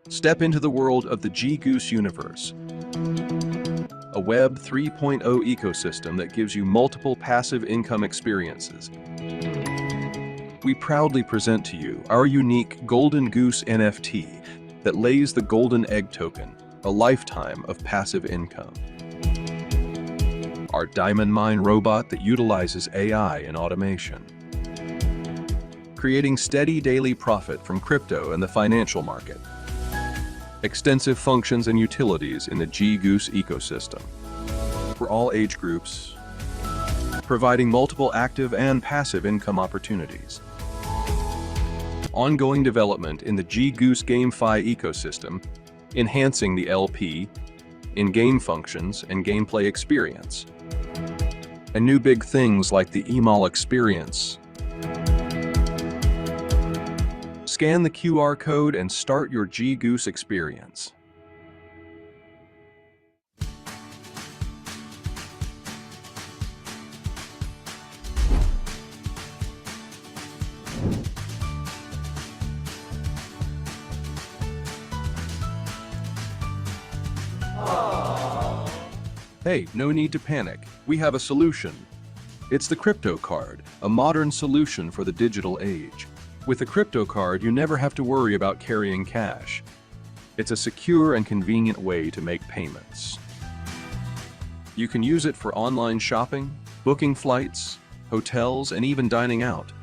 Step into the world of the GGoose universe, a Web 3.0 ecosystem that gives you multiple passive income experiences. We proudly present to you our unique Golden Goose NFT that lays the golden egg token, a lifetime of passive income. Our diamond mine robot that utilizes AI and automation, creating steady daily profit from crypto and the financial market. Extensive functions and utilities in the GGoose ecosystem for all age groups, providing multiple active and passive income opportunities. Ongoing development in the GGoose GameFi ecosystem, enhancing the LP, in-game functions and gameplay experience. And new big things like the email experience. Scan the QR code and start your GGoose experience. Hey, no need to panic. We have a solution. It's the crypto card, a modern solution for the digital age. With a crypto card, you never have to worry about carrying cash. It's a secure and convenient way to make payments. You can use it for online shopping, booking flights, hotels, and even dining out.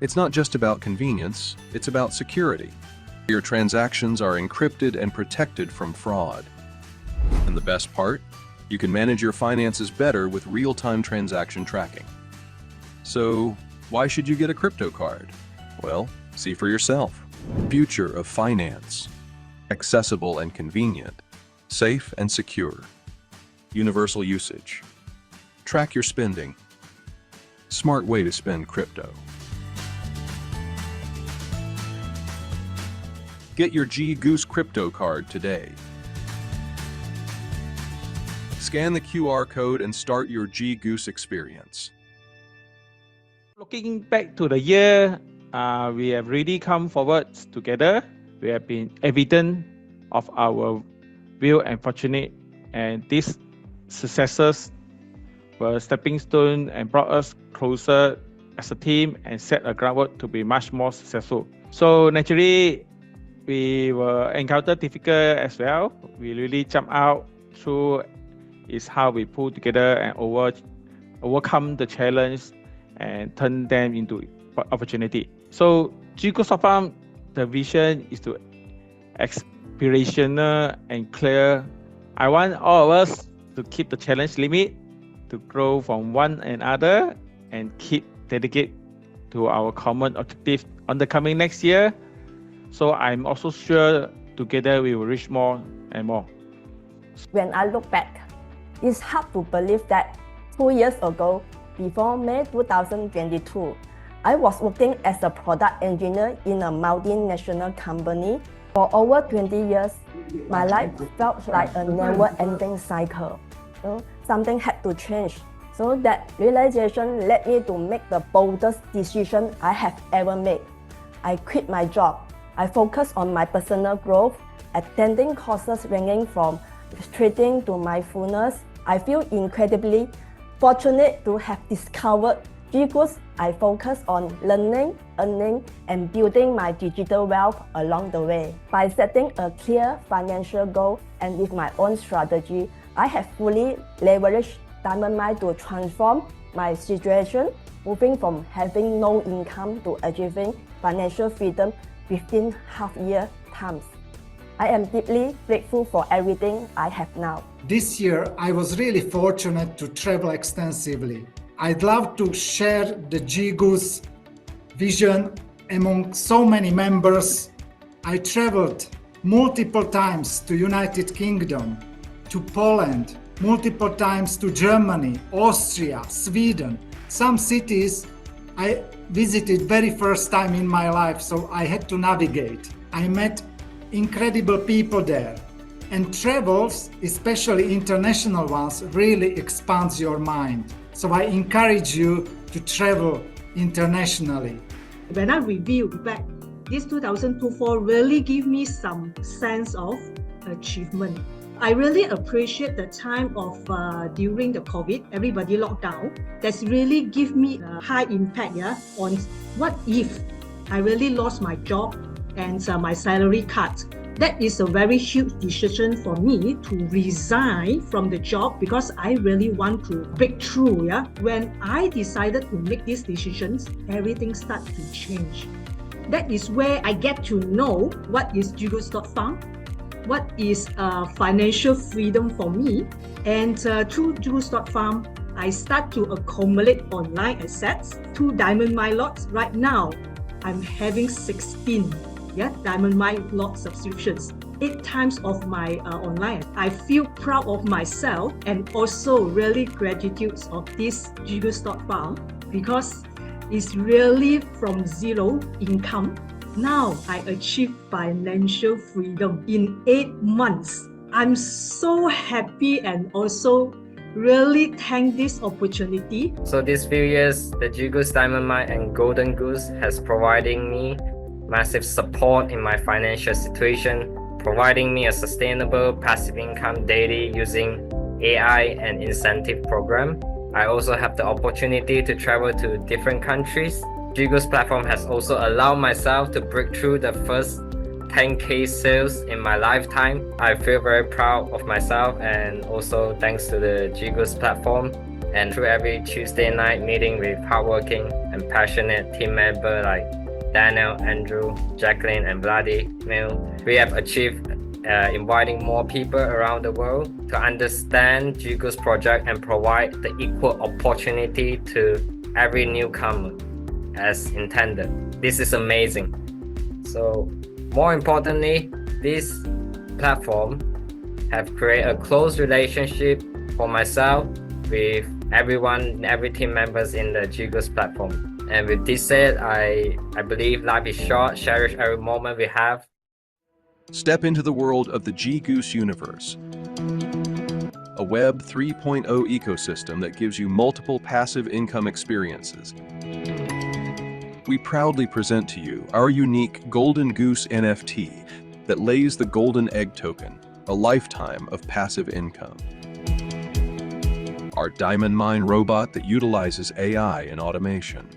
It's not just about convenience, it's about security. Your transactions are encrypted and protected from fraud. And the best part? You can manage your finances better with real-time transaction tracking. So, why should you get a crypto card? Well, see for yourself. Future of finance. Accessible and convenient. Safe and secure. Universal usage. Track your spending. Smart way to spend crypto. Get your GGoose crypto card today. Scan the QR code and start your GGoose experience. Looking back to the year, we have really come forward together. We have been evident of our will and fortunate, and these successes were stepping stone and brought us closer as a team and set a groundwork to be much more successful. So naturally, we were encountered difficult as well. We really jump out through is how we pull together and overcome the challenge and turn them into opportunity. So GGoose Farm, the vision is to aspirational and clear. I want all of us to keep the challenge limit, to grow from one another and keep dedicated to our common objective on the coming next year. So I'm also sure together we will reach more and more. When I look back, it's hard to believe that 2 years ago, before May 2022, I was working as a product engineer in a multinational company. For over 20 years, my life felt like a never-ending cycle. Something had to change. So that realization led me to make the boldest decision I have ever made. I quit my job. I focused on my personal growth, attending courses ranging from trading to mindfulness. I feel incredibly fortunate to have discovered GGoose. I focus on learning, earning, and building my digital wealth along the way. By setting a clear financial goal and with my own strategy, I have fully leveraged Diamond Mine to transform my situation, moving from having no income to achieving financial freedom within half-year times. I am deeply grateful for everything I have now. This year, I was really fortunate to travel extensively. I'd love to share the GGoose vision among so many members. I traveled multiple times to United Kingdom, to Poland, multiple times to Germany, Austria, Sweden. Some cities I visited very first time in my life, so I had to navigate. I met incredible people there. And travels, especially international ones, really expands your mind. So I encourage you to travel internationally. When I review back This 2024 really gave me some sense of achievement. I really appreciate the time of during the COVID, everybody locked down. That's really give me a high impact on what if I really lost my job and my salary cut. That is a very huge decision for me to resign from the job because I really want to break through. When I decided to make these decisions, everything started to change. That is where I get to know what is GGoose.farm, what is financial freedom for me. And through GGoose.farm, I start to accumulate online assets, 2 diamond mine lots. Right now, I'm having 16 diamond mine lot subscriptions, 8 times of my online. I feel proud of myself and also really gratitude of this GGoose.farm because it's really from zero income. Now I achieve financial freedom in 8 months. I'm so happy and also really thank this opportunity. So these few years, the GGoose Diamond Mine and Golden Goose has providing me massive support in my financial situation, providing me a sustainable passive income daily using AI and incentive program. I also have the opportunity to travel to different countries. GGoose platform has also allowed myself to break through the first 10K sales in my lifetime. I feel very proud of myself and also thanks to the GGoose platform. And through every Tuesday night meeting with hardworking and passionate team members like Daniel, Andrew, Jacqueline, and Vladimir, we have achieved inviting more people around the world to understand GGoose project and provide the equal opportunity to every newcomer as intended. This is amazing. So more importantly, this platform have created a close relationship for myself with everyone, every team members in the GGoose platform. And with this said, I believe life is short, cherish every moment we have. Step into the world of the GGoose universe, a Web 3.0 ecosystem that gives you multiple passive income experiences. We proudly present to you our unique Golden Goose NFT that lays the golden egg token, a lifetime of passive income. Our diamond mine robot that utilizes AI and automation,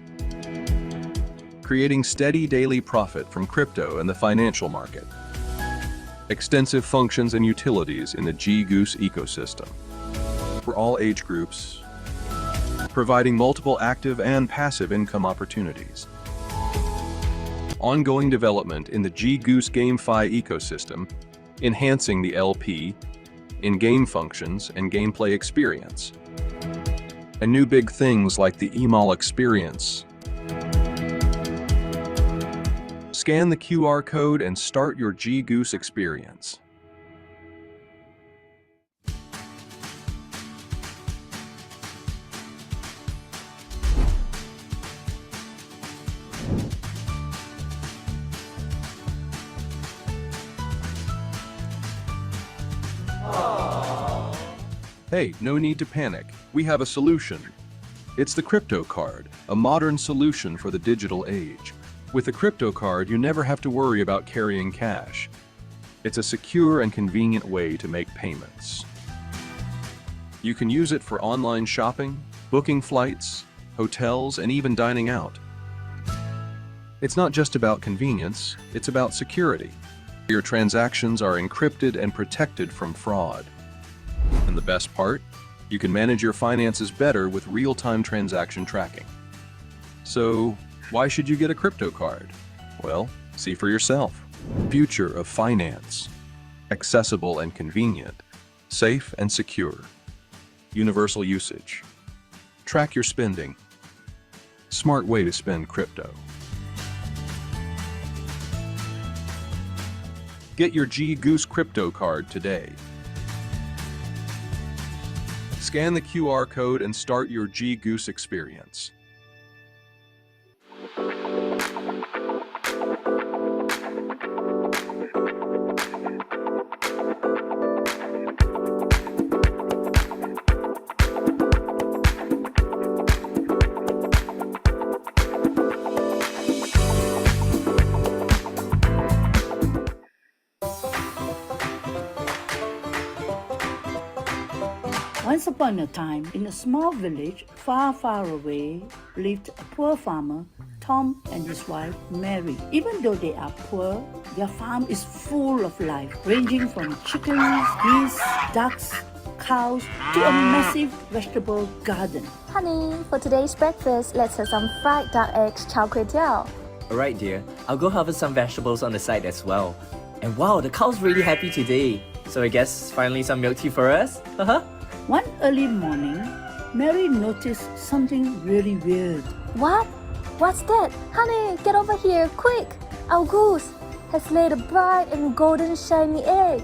creating steady daily profit from crypto and the financial market. Extensive functions and utilities in the GGoose ecosystem for all age groups, providing multiple active and passive income opportunities. Ongoing development in the GGoose GameFi ecosystem, enhancing the LP, in-game functions, and gameplay experience. And new big things like the email experience. Scan the QR code and start your GGoose experience. Hey, no need to panic. We have a solution. It's the crypto card, a modern solution for the digital age. With a crypto card, you never have to worry about carrying cash. It's a secure and convenient way to make payments. You can use it for online shopping, booking flights, hotels, and even dining out. It's not just about convenience, it's about security. Your transactions are encrypted and protected from fraud. And the best part? You can manage your finances better with real-time transaction tracking. So, why should you get a crypto card? Well, see for yourself. Future of finance. Accessible and convenient. Safe and secure. Universal usage. Track your spending. Smart way to spend crypto. Get your GGoose crypto card today. Scan the QR code and start your GGoose experience. Once upon a time, in a small village far, far away, lived a poor farmer, Tom, and his wife, Mary. Even though they are poor, their farm is full of life, ranging from chickens, geese, ducks, cows, to a massive vegetable garden. Honey, for today's breakfast, let's have some fried duck eggs chao kway teow. Alright dear, I'll go harvest some vegetables on the side as well. And wow, the cow's really happy today. So I guess finally some milk tea for us? One early morning, Mary noticed something really weird. What? What's that? Honey, get over here, quick! Our goose has laid a bright and golden shiny egg.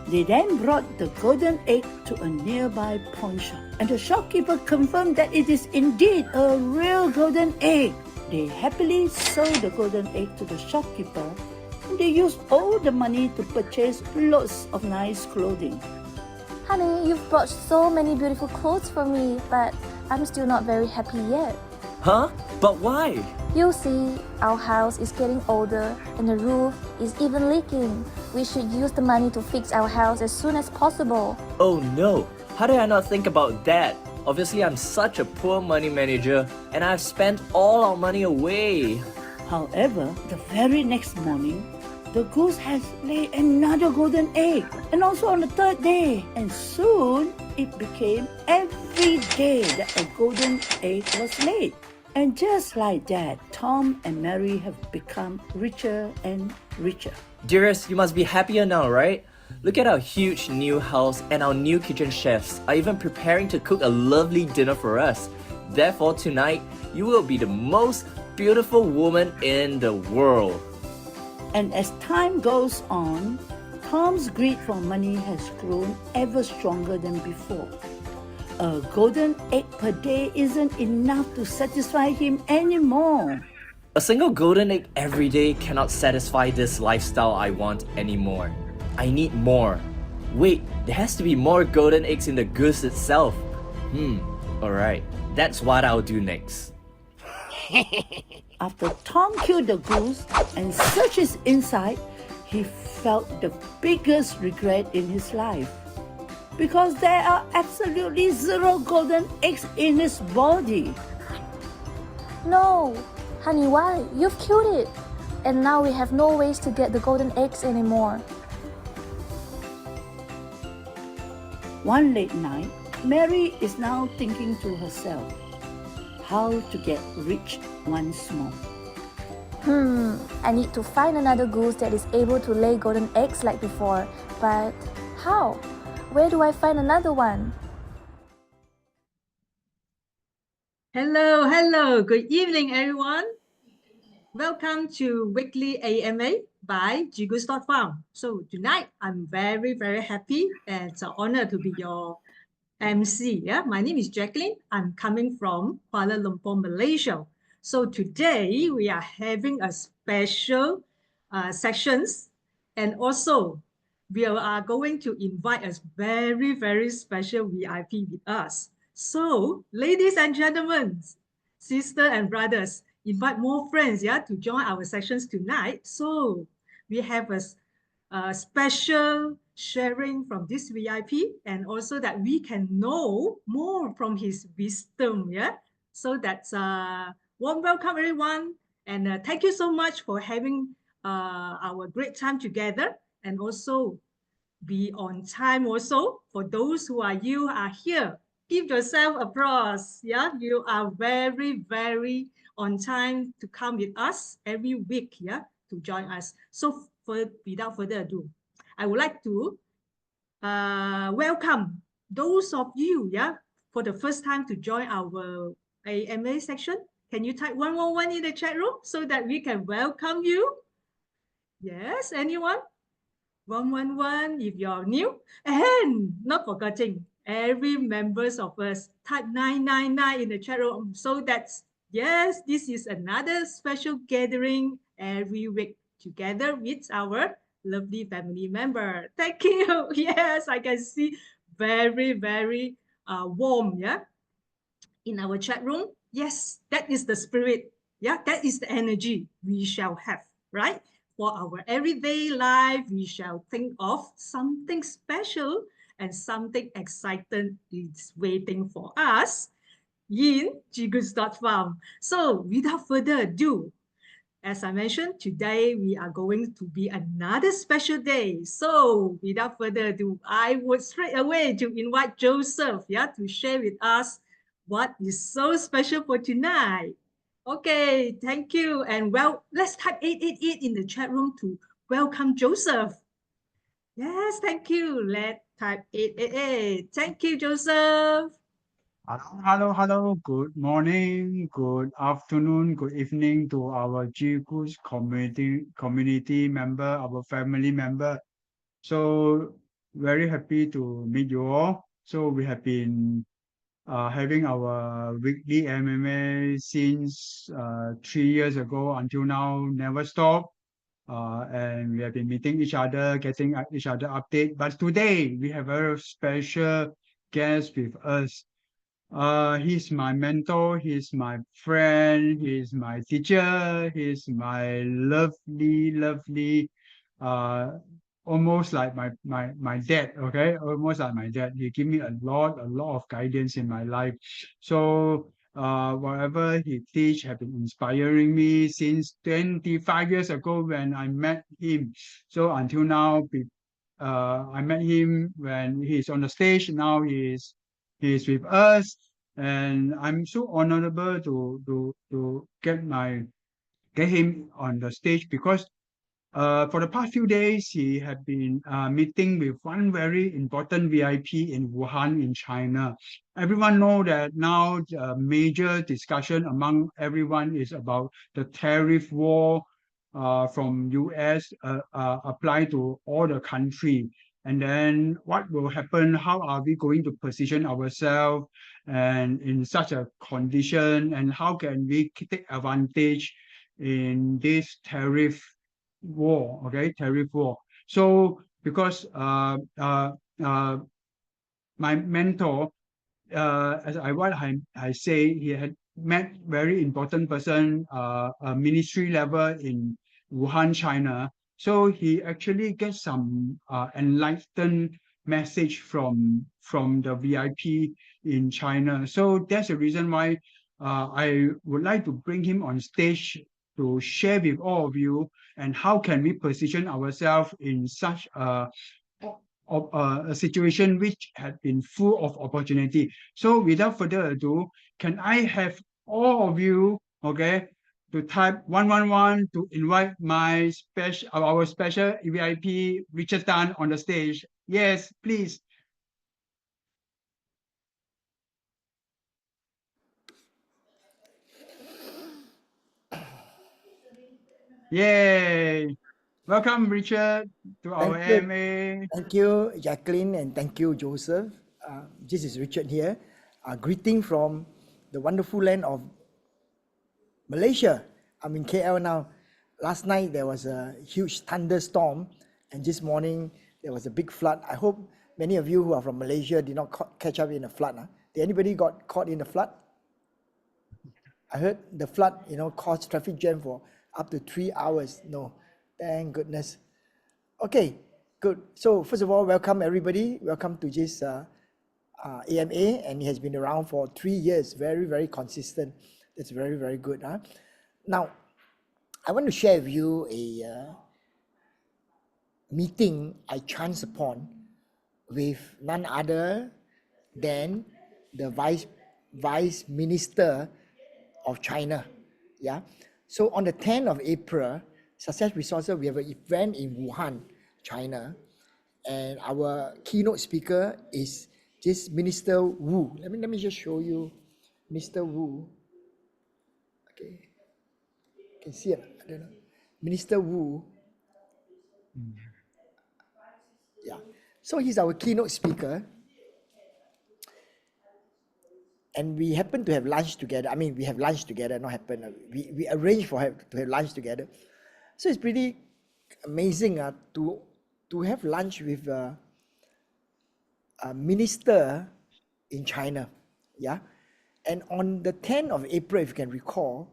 They then brought the golden egg to a nearby pawn shop, and the shopkeeper confirmed that it is indeed a real golden egg. They happily sold the golden egg to the shopkeeper, and they used all the money to purchase lots of nice clothing. Honey, you've brought so many beautiful clothes for me, but I'm still not very happy yet. Huh? But why? You see, our house is getting older and the roof is even leaking. We should use the money to fix our house as soon as possible. Oh no, how did I not think about that? Obviously I'm such a poor money manager and I've spent all our money away. However, the very next morning, the goose has laid another golden egg, and also on the third day. And soon, it became every day that a golden egg was laid. And just like that, Tom and Mary have become richer and richer. Dearest, you must be happier now, right? Look at our huge new house, and our new kitchen chefs are even preparing to cook a lovely dinner for us. Therefore, tonight, you will be the most beautiful woman in the world. And as time goes on, Tom's greed for money has grown ever stronger than before. A golden egg per day isn't enough to satisfy him anymore. A single golden egg every day cannot satisfy this lifestyle I want anymore. I need more. Wait, there has to be more golden eggs in the goose itself. Alright, that's what I'll do next. After Tom killed the goose and searched his inside, he felt the biggest regret in his life. Because there are absolutely 0 golden eggs in his body. No! Honey, why? You've killed it! And now we have no ways to get the golden eggs anymore. One late night, Mary is now thinking to herself how to get rich once more. I need to find another goose that is able to lay golden eggs like before. But how? Where do I find another one? Hello. Good evening, everyone. Welcome to Weekly AMA by GGoose Farm. So tonight, I'm very, very happy and it's an honor to be your MC. Yeah, my name is Jacqueline. I'm coming from Kuala Lumpur, Malaysia. So today we are having a special sessions, and also we are going to invite a very, very special VIP with us. So ladies and gentlemen, sisters and brothers, invite more friends, yeah, to join our sessions tonight. So we have a special sharing from this VIP, and also that we can know more from his wisdom, yeah. So that's warm welcome everyone, and thank you so much for having our great time together, and also be on time also. For those who are here, give yourself applause. Yeah, you are very, very on time to come with us every week, yeah, to join us. So without further ado, I would like to welcome those of you, yeah, for the first time to join our AMA section. Can you type 111 in the chat room so that we can welcome you? Yes, anyone? 111 if you're new. And not forgetting, every members of us type 999 in the chat room. So that's, yes, this is another special gathering every week together with our lovely family member. Thank you. Yes, I can see very, very warm, yeah, in our chat room. Yes, that is the spirit. Yeah, that is the energy we shall have, right? For our everyday life, we shall think of something special and something exciting is waiting for us in GGoose.farm. So without further ado, as I mentioned, today we are going to be another special day. So without further ado, I would straight away to invite Joseph, to share with us what is so special for tonight. Okay, thank you. And well, let's type 888 in the chat room to welcome Joseph. Yes, thank you. Let's type 888. Thank you, Joseph. Hello. Good morning, good afternoon, good evening to our GGoose community member, our family member. So very happy to meet you all. So we have been having our weekly MMA since 3 years ago until now, never stop. And we have been meeting each other, getting each other update. But today we have a very special guest with us. He's my mentor, he's my friend, he's my teacher, he's my lovely, uh, almost like my dad, okay? Almost like my dad. He give me a lot of guidance in my life. So, whatever he teach have been inspiring me since 25 years ago when I met him. So until now, I met him when he's on the stage. Now he's with us, and I'm so honorable to get him on the stage because for the past few days he had been meeting with one very important VIP in Wuhan in China. Everyone know that now the major discussion among everyone is about the tariff war from US apply to all the country. And then what will happen? How are we going to position ourselves and in such a condition? And how can we take advantage in this tariff war? Okay, tariff war. So because my mentor, as I say, he had met very important person, ministry level in Wuhan, China. So he actually gets some enlightened message from the VIP in China. So that's the reason why I would like to bring him on stage to share with all of you and how can we position ourselves in such a situation which had been full of opportunity. So without further ado, can I have all of you, okay, to type 111 to invite our special VIP Richard Tan on the stage? Yes, please. Yay! Welcome, Richard, to our AMA. Thank you, Jacqueline, and thank you, Joseph. This is Richard here. Greeting from the wonderful land of Malaysia. I'm in KL now. Last night there was a huge thunderstorm, and this morning there was a big flood. I hope many of you who are from Malaysia did not catch up in a flood. Did anybody got caught in a flood? I heard the flood, caused traffic jam for up to 3 hours. No, thank goodness. Okay, good. So first of all, welcome everybody. Welcome to this AMA, and it has been around for 3 years. Very consistent. That's very good. Now, I want to share with you a meeting I chanced upon with none other than the vice minister of China. Yeah. So on the 10th of April, Success Resources, we have an event in Wuhan, China, and our keynote speaker is this Minister Wu. Let me just show you Mr. Wu. Okay, you can see it. I don't know. Minister Wu. Yeah. So he's our keynote speaker. And we happen to have lunch together. I mean, we have lunch together, not happen. We arranged to have lunch together. So it's pretty amazing to have lunch with a minister in China. Yeah. And on the 10th of April, if you can recall,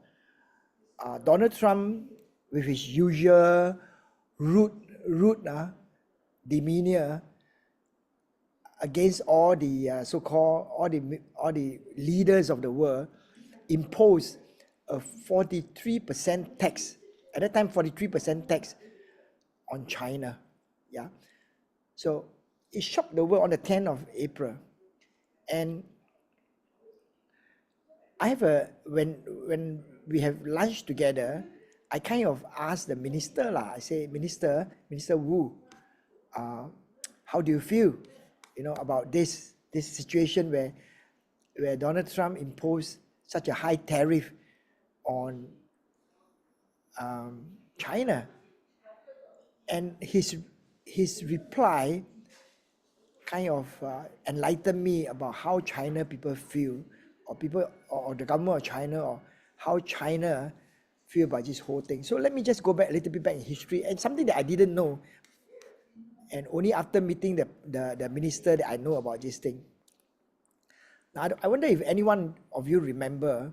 Donald Trump, with his usual rude demeanor, against all the so-called all the leaders of the world, imposed a 43% tax. At that time, 43% tax on China. Yeah. So it shocked the world on the 10th of April. And I have when we have lunch together, I kind of asked the minister lah. I say, Minister Wu, how do you feel, about this situation where Donald Trump imposed such a high tariff on China? And his reply kind of enlightened me about how China people feel, or the government of China, or how China feel about this whole thing. So let me just go back a little bit back in history, and something that I didn't know, and only after meeting the minister that I know about this thing. Now I wonder if anyone of you remember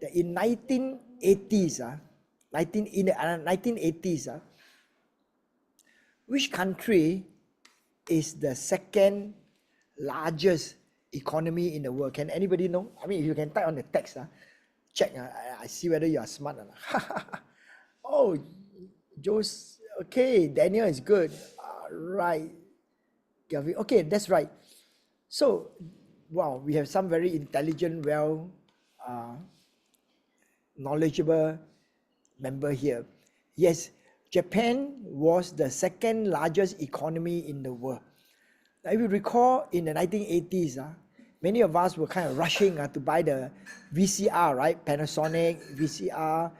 that in 1980s, in the 1980s, which country is the second largest economy in the world? Can anybody know? I mean, if you can type on the text, check. I see whether you are smart or not. Oh, Joe's okay. Daniel is good. Right. Gavin, okay, that's right. So, wow, we have some very intelligent, knowledgeable member here. Yes, Japan was the second largest economy in the world. Now, if you recall, in the 1980s, many of us were kind of rushing to buy the VCR, right? Panasonic, VCR,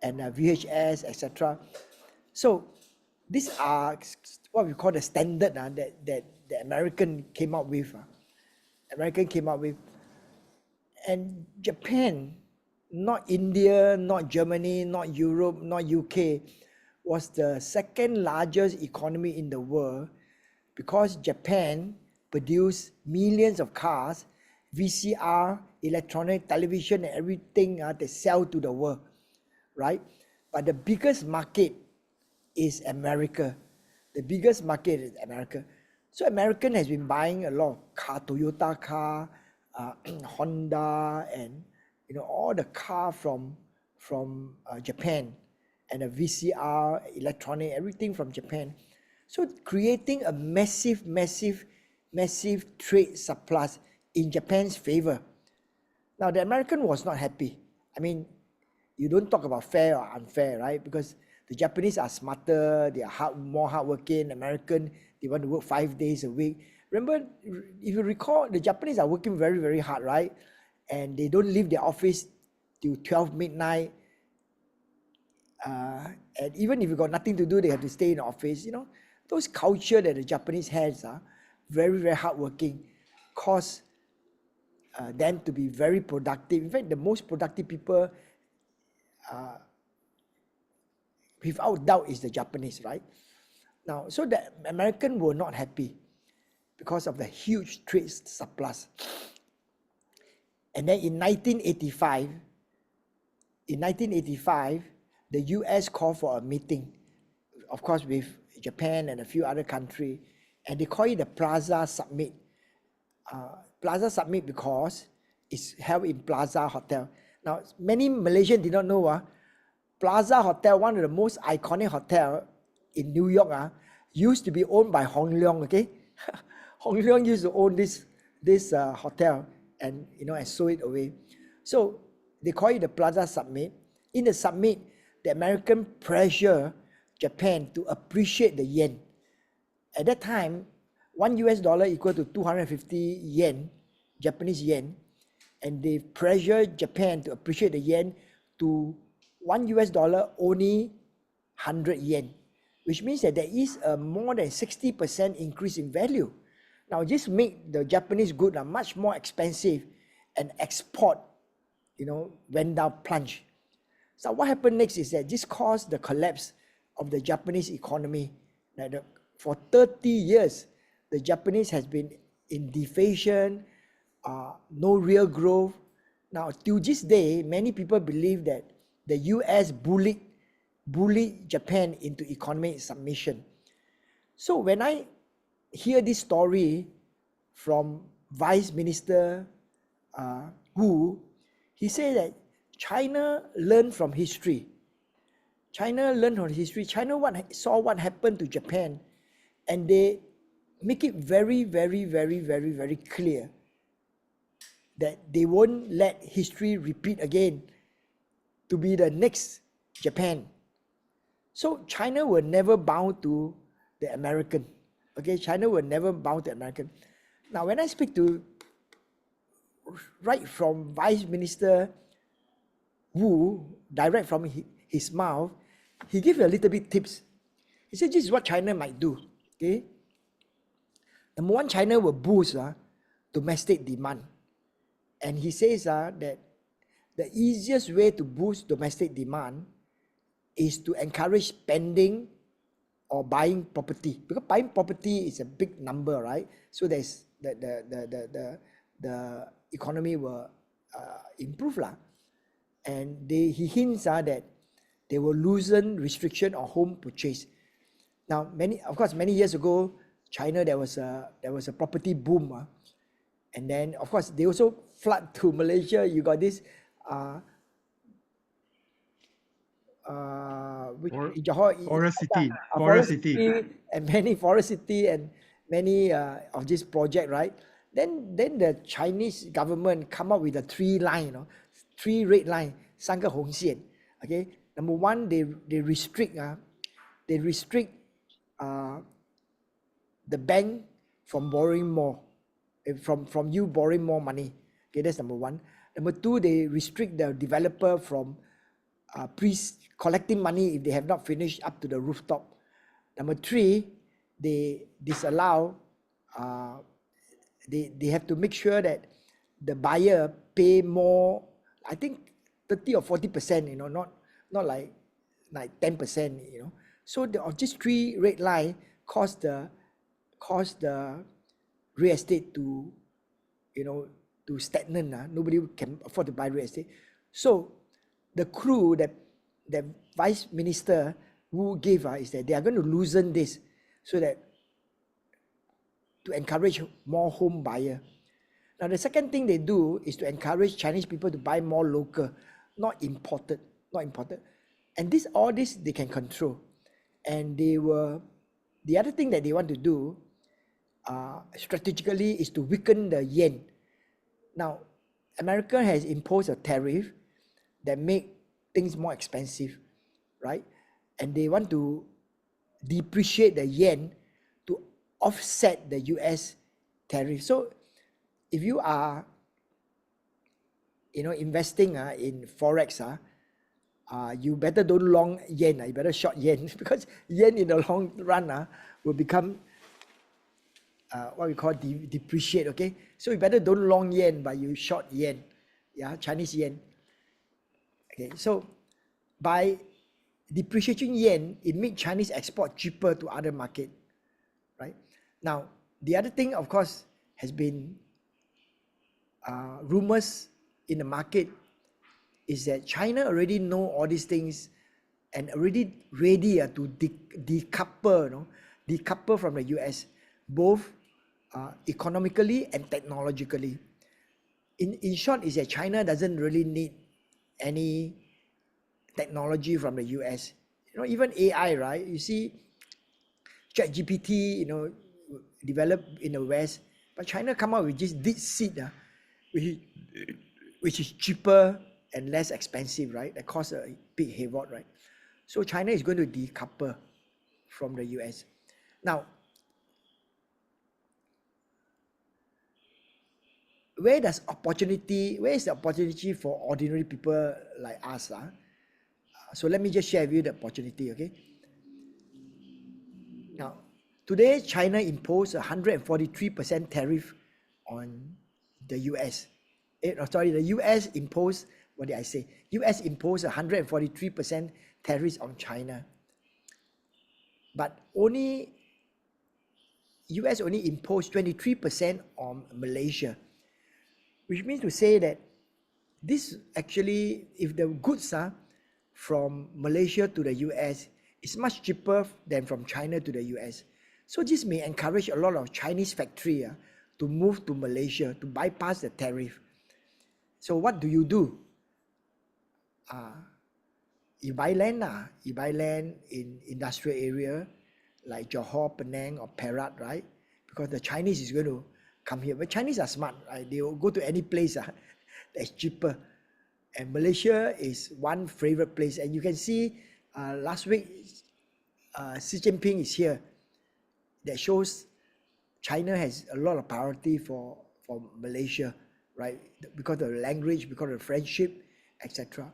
and VHS, etc. So these are what we call the standard that the American came up with. And Japan, not India, not Germany, not Europe, not UK, was the second largest economy in the world because Japan produced millions of cars, VCR, electronic television, and everything they sell to the world, right? But the biggest market is America. The biggest market is America. So American has been buying a lot of car, Toyota car, Honda, and all the car from Japan, and a VCR, electronic, everything from Japan. So creating a massive trade surplus in Japan's favor. Now the American was not happy. I mean, you don't talk about fair or unfair, right? Because the Japanese are smarter, they are more hardworking. American, they want to work 5 days a week. Remember, if you recall, the Japanese are working very, very hard, right? And they don't leave their office till 12 midnight. And even if you got nothing to do, they have to stay in the office. Those culture that the Japanese has are very, very hardworking, cause them to be very productive. In fact, the most productive people, without doubt, is the Japanese, right? Now, so the American were not happy because of the huge trade surplus. And then in 1985, the US called for a meeting, of course, with Japan and a few other countries, and they call it the Plaza Summit. Plaza Summit because it's held in Plaza Hotel. Now, many Malaysians did not know Plaza Hotel, one of the most iconic hotel in New York, used to be owned by Hong Leong, okay? Hong Leong used to own this hotel and and sold it away. So they call it the Plaza Summit. In the summit, the American pressure Japan to appreciate the yen. At that time, $1 equal to 250 yen, Japanese yen, and they pressured Japan to appreciate the yen to $1 only 100 yen, which means that there is a more than 60% increase in value. Now, this make the Japanese good much more expensive, and export, went down plunge. So what happened next is that this caused the collapse of the Japanese economy. For 30 years, the Japanese has been in deflation, no real growth. Now, till this day, many people believe that the US bullied Japan into economic submission. So when I hear this story from Vice Minister Wu. He said that China learned from history. China learned from history. China saw what happened to Japan, and they make it very, very, very, very, very clear that they won't let history repeat again to be the next Japan. So China will never bow to the American. Okay, China will never bow to American. Now, when I speak to right from Vice Minister Wu, direct from his mouth, he gave a little bit tips. He said, this is what China might do. Okay, number one, China will boost domestic demand. And he says that the easiest way to boost domestic demand is to encourage spending or buying property, because buying property is a big number, right? So there's the economy will improve lah. And he hints that they will loosen restriction on home purchase. Now, many years ago, China there was a property boom, and then of course they also flood to Malaysia. You got this Forest City, and many Forest City and many of this project, right? Then the Chinese government come up with a 3 line, 3 red line, 3个红线. Okay, number one, they restrict the bank from borrowing more, from you borrowing more money. Okay, that's number one. Number two, they restrict the developer from collecting money if they have not finished up to the rooftop. Number three, they disallow, they have to make sure that the buyer pay more, I think 30 or 40%, not like 10%, So of these 3 red line cause the real estate to, to stagnant. Nobody can afford to buy real estate. So the clue that the Vice Minister Wu gave is that they are going to loosen this so that to encourage more home buyer. Now the second thing they do is to encourage Chinese people to buy more local, not imported. And all this they can control. And the other thing that they want to do strategically is to weaken the yen. Now, America has imposed a tariff that make things more expensive, right? And they want to depreciate the yen to offset the US tariff. So if you are investing in forex, you better don't long yen, you better short yen, because yen in the long run will become what we call depreciate. Okay, so you better don't long yen, but you short yen, Chinese yen. Okay, so by depreciating yen, it makes Chinese export cheaper to other market, right? Now the other thing, of course, has been rumors in the market is that China already know all these things and already ready to decouple from the US, both economically and technologically. In short, is that China doesn't really need any technology from the US. Even AI, right? You see, ChatGPT, developed in the West, but China come out with this DeepSeek, which is cheaper and less expensive, right? That costs a big havoc, right? So China is going to decouple from the US. Now, where is the opportunity for ordinary people like us? So let me just share with you the opportunity, okay? Now, today, China imposed a 143% tariff on the US. The US imposed, what did I say? US imposed 143% tariffs on China. But US only imposed 23% on Malaysia, which means to say that this actually, if the goods from Malaysia to the US is much cheaper than from China to the US. So this may encourage a lot of Chinese factory to move to Malaysia to bypass the tariff. So what do? You buy land you buy land in industrial area like Johor, Penang or Perak, right? Because the Chinese is going to come here. But Chinese are smart, right? They will go to any place that's cheaper. And Malaysia is one favorite place. And you can see last week, Xi Jinping is here. That shows China has a lot of priority for Malaysia, right? Because of the language, because of the friendship, etc.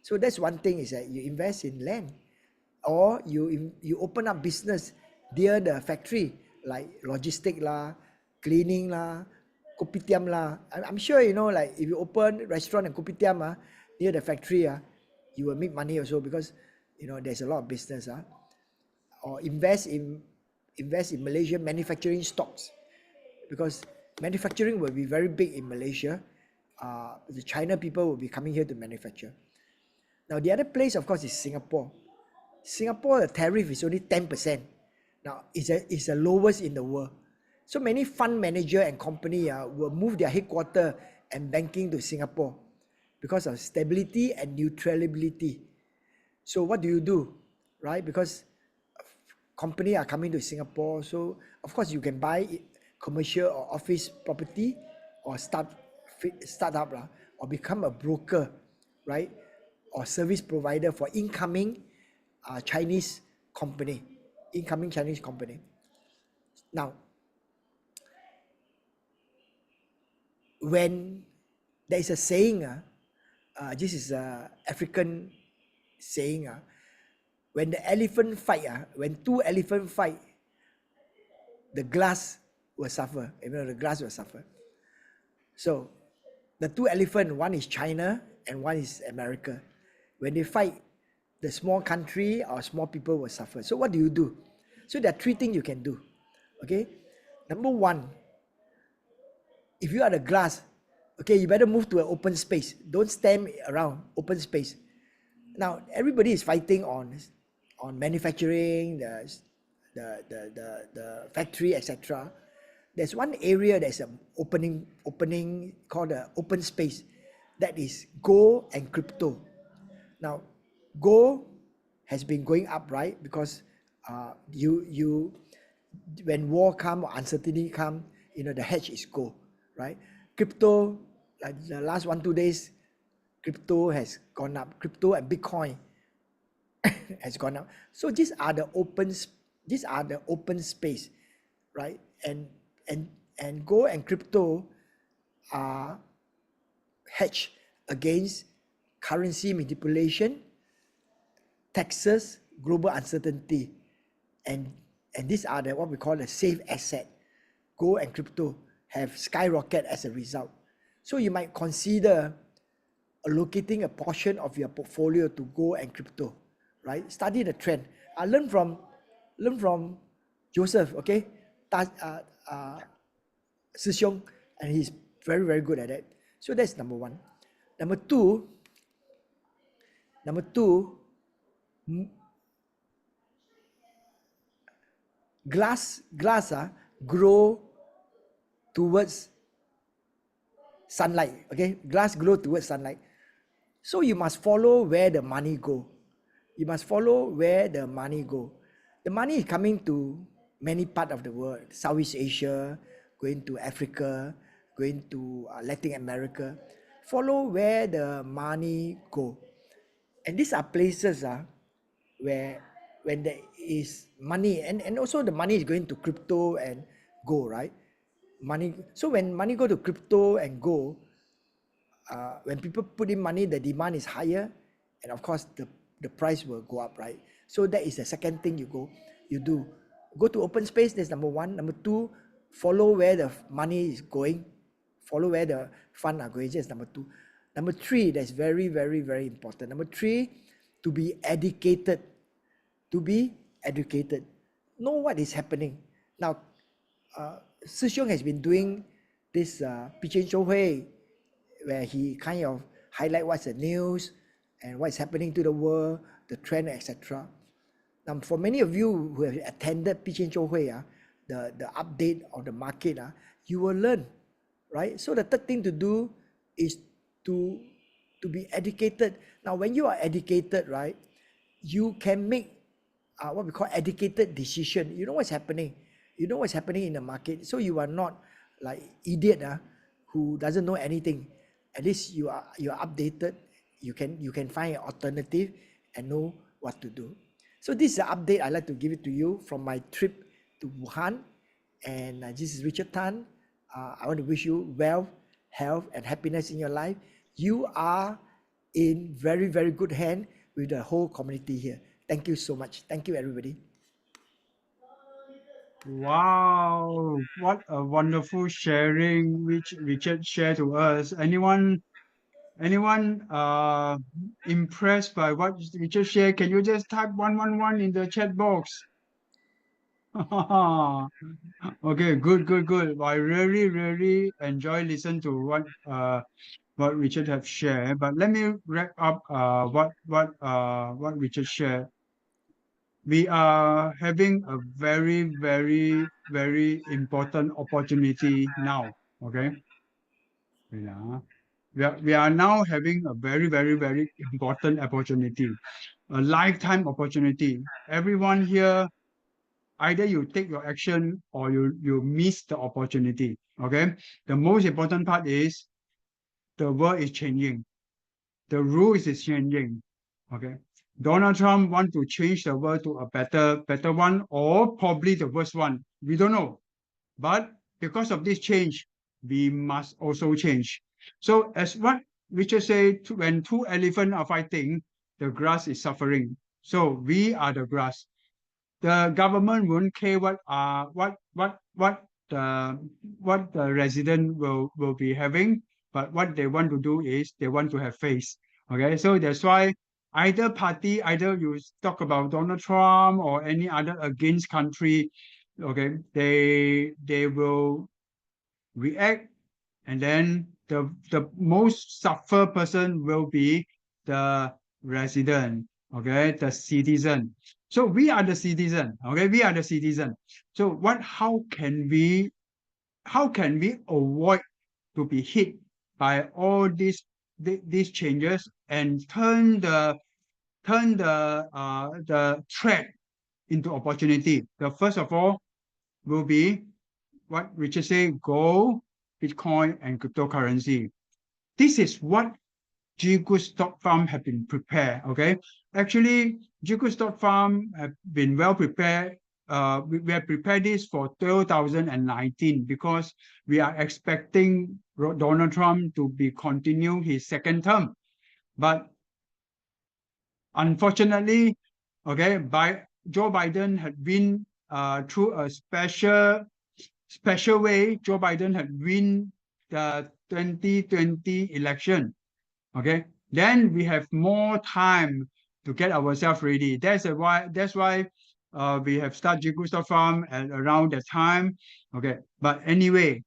So that's one thing, is that you invest in land, or you open up business near the factory, like logistic lah, cleaning lah, kopitiam lah. I'm sure like if you open restaurant and kopitiam near the factory you will make money also, because there's a lot of business or invest in Malaysia manufacturing stocks, because manufacturing will be very big in Malaysia. The China people will be coming here to manufacture. Now the other place, of course, is Singapore. Singapore, the tariff is only 10%. Now it's the lowest in the world. So many fund manager and company will move their headquarters and banking to Singapore because of stability and neutrality. So what do, right? Because company are coming to Singapore, so of course you can buy commercial or office property, or start up or become a broker, right? Or service provider for incoming Chinese company. Now, when there is a saying, this is a African saying, when the elephant fight, when two elephants fight, the glass will suffer. The glass will suffer. So the two elephants, one is China and one is America. When they fight, the small country or small people will suffer. So what do? So there are three things you can do. Okay, number one, if you are the glass, okay, you better move to an open space. Don't stand around, open space. Now everybody is fighting on manufacturing, the factory, etc. There's one area that's an opening called the open space. That is gold and crypto. Now, gold has been going up, right? Because when war come or uncertainty come, the hedge is gold, right? Crypto, like the last 1-2 days, crypto has gone up. Crypto and Bitcoin has gone up. So these are the open space, right? And gold and crypto are hedged against currency manipulation, taxes, global uncertainty, and these are what we call the safe asset. Gold and crypto have skyrocketed as a result. So you might consider allocating a portion of your portfolio to gold and crypto, right? Study the trend. I learn from Joseph, okay? Sishong, and he's very, very good at it. So that's number one. Number two, glass grow towards sunlight. Okay, glass grow towards sunlight. So you must follow where the money go. The money is coming to many parts of the world. Southeast Asia, going to Africa, going to Latin America. Follow where the money go. And these are places where when there is money, and also the money is going to crypto and gold, right? So when money go to crypto and gold, when people put in money, the demand is higher, and of course the price will go up, right? So that is the second thing you do. Go to open space, that's number one. Number two, follow where the money is going. Follow where the fund are going. That's number two. Number three, that's very, very, very important. Number three, to be educated. Know what is happening. Now, Sishong has been doing this Pichen Shouhui, where he kind of highlight what's the news and what's happening to the world, the trend, etc. Now, for many of you who have attended Pichen Shouhui, the update of the market, you will learn, right? So the third thing to do is to be educated. Now, when you are educated, right, you can make what we call educated decision. You know what's happening. You know what's happening in the market. So you are not like idiot who doesn't know anything. At least you're updated. You can find an alternative and know what to do. So this is the update I'd like to give it to you from my trip to Wuhan. And this is Richard Tan. I want to wish you wealth, health, and happiness in your life. You are in very, very good hand with the whole community here. Thank you so much. Thank you, everybody. Wow, what a wonderful sharing which Richard shared to us. Anyone impressed by what Richard shared? Can you just type 111 in the chat box? Okay, good. I really enjoy listening to what Richard have shared. But let me wrap up what Richard shared. We are having a very important opportunity now. Okay. Yeah. We are now having a very important opportunity, a lifetime opportunity. Everyone here, either you take your action or you miss the opportunity. Okay. The most important part is the world is changing. The rules is changing. Okay. Donald Trump want to change the world to a better one, or probably the worst one. We don't know. But because of this change, we must also change. So as what Richard said, when two elephants are fighting, the grass is suffering. So we are the grass. The government won't care what the resident will be having, but what they want to do is they want to have faith. Okay, so that's why either party, either you talk about Donald Trump or any other against country, okay, they will react, and then the most suffer person will be the resident, okay, the citizen. So we are the citizen, okay, we are the citizen. So how can we avoid to be hit by all these changes and turn the threat into opportunity? The first of all will be what Richard said: gold, Bitcoin, and cryptocurrency. This is what GGoose stock farm have been prepared. Okay, actually, GGoose stock farm have been well prepared. We have prepared this for 2019 because we are expecting Donald Trump to be continue his second term. But unfortunately, okay, Joe Biden had been through a special way. Joe Biden had win the 2020 election. Okay, then we have more time to get ourselves ready. That's why we have started GGoose Farm at around that time. Okay, but anyway,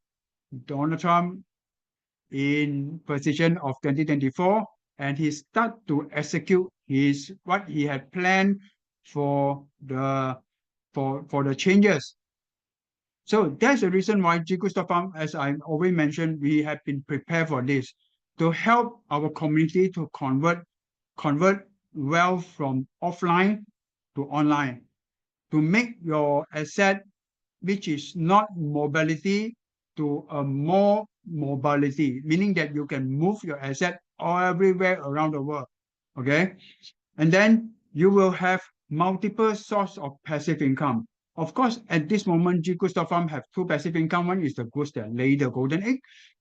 Donald Trump in position of 2024, and he start to execute what he had planned for the changes. So that's the reason why GGoose Farm, as I already mentioned, we have been prepared for this to help our community to convert wealth from offline to online, to make your asset, which is not mobility, to a more mobility, meaning that you can move your asset everywhere around the world. Okay, and then you will have multiple source of passive income. Of course, at this moment, GGoose Farm have two passive income. One is the goose that lay the golden egg.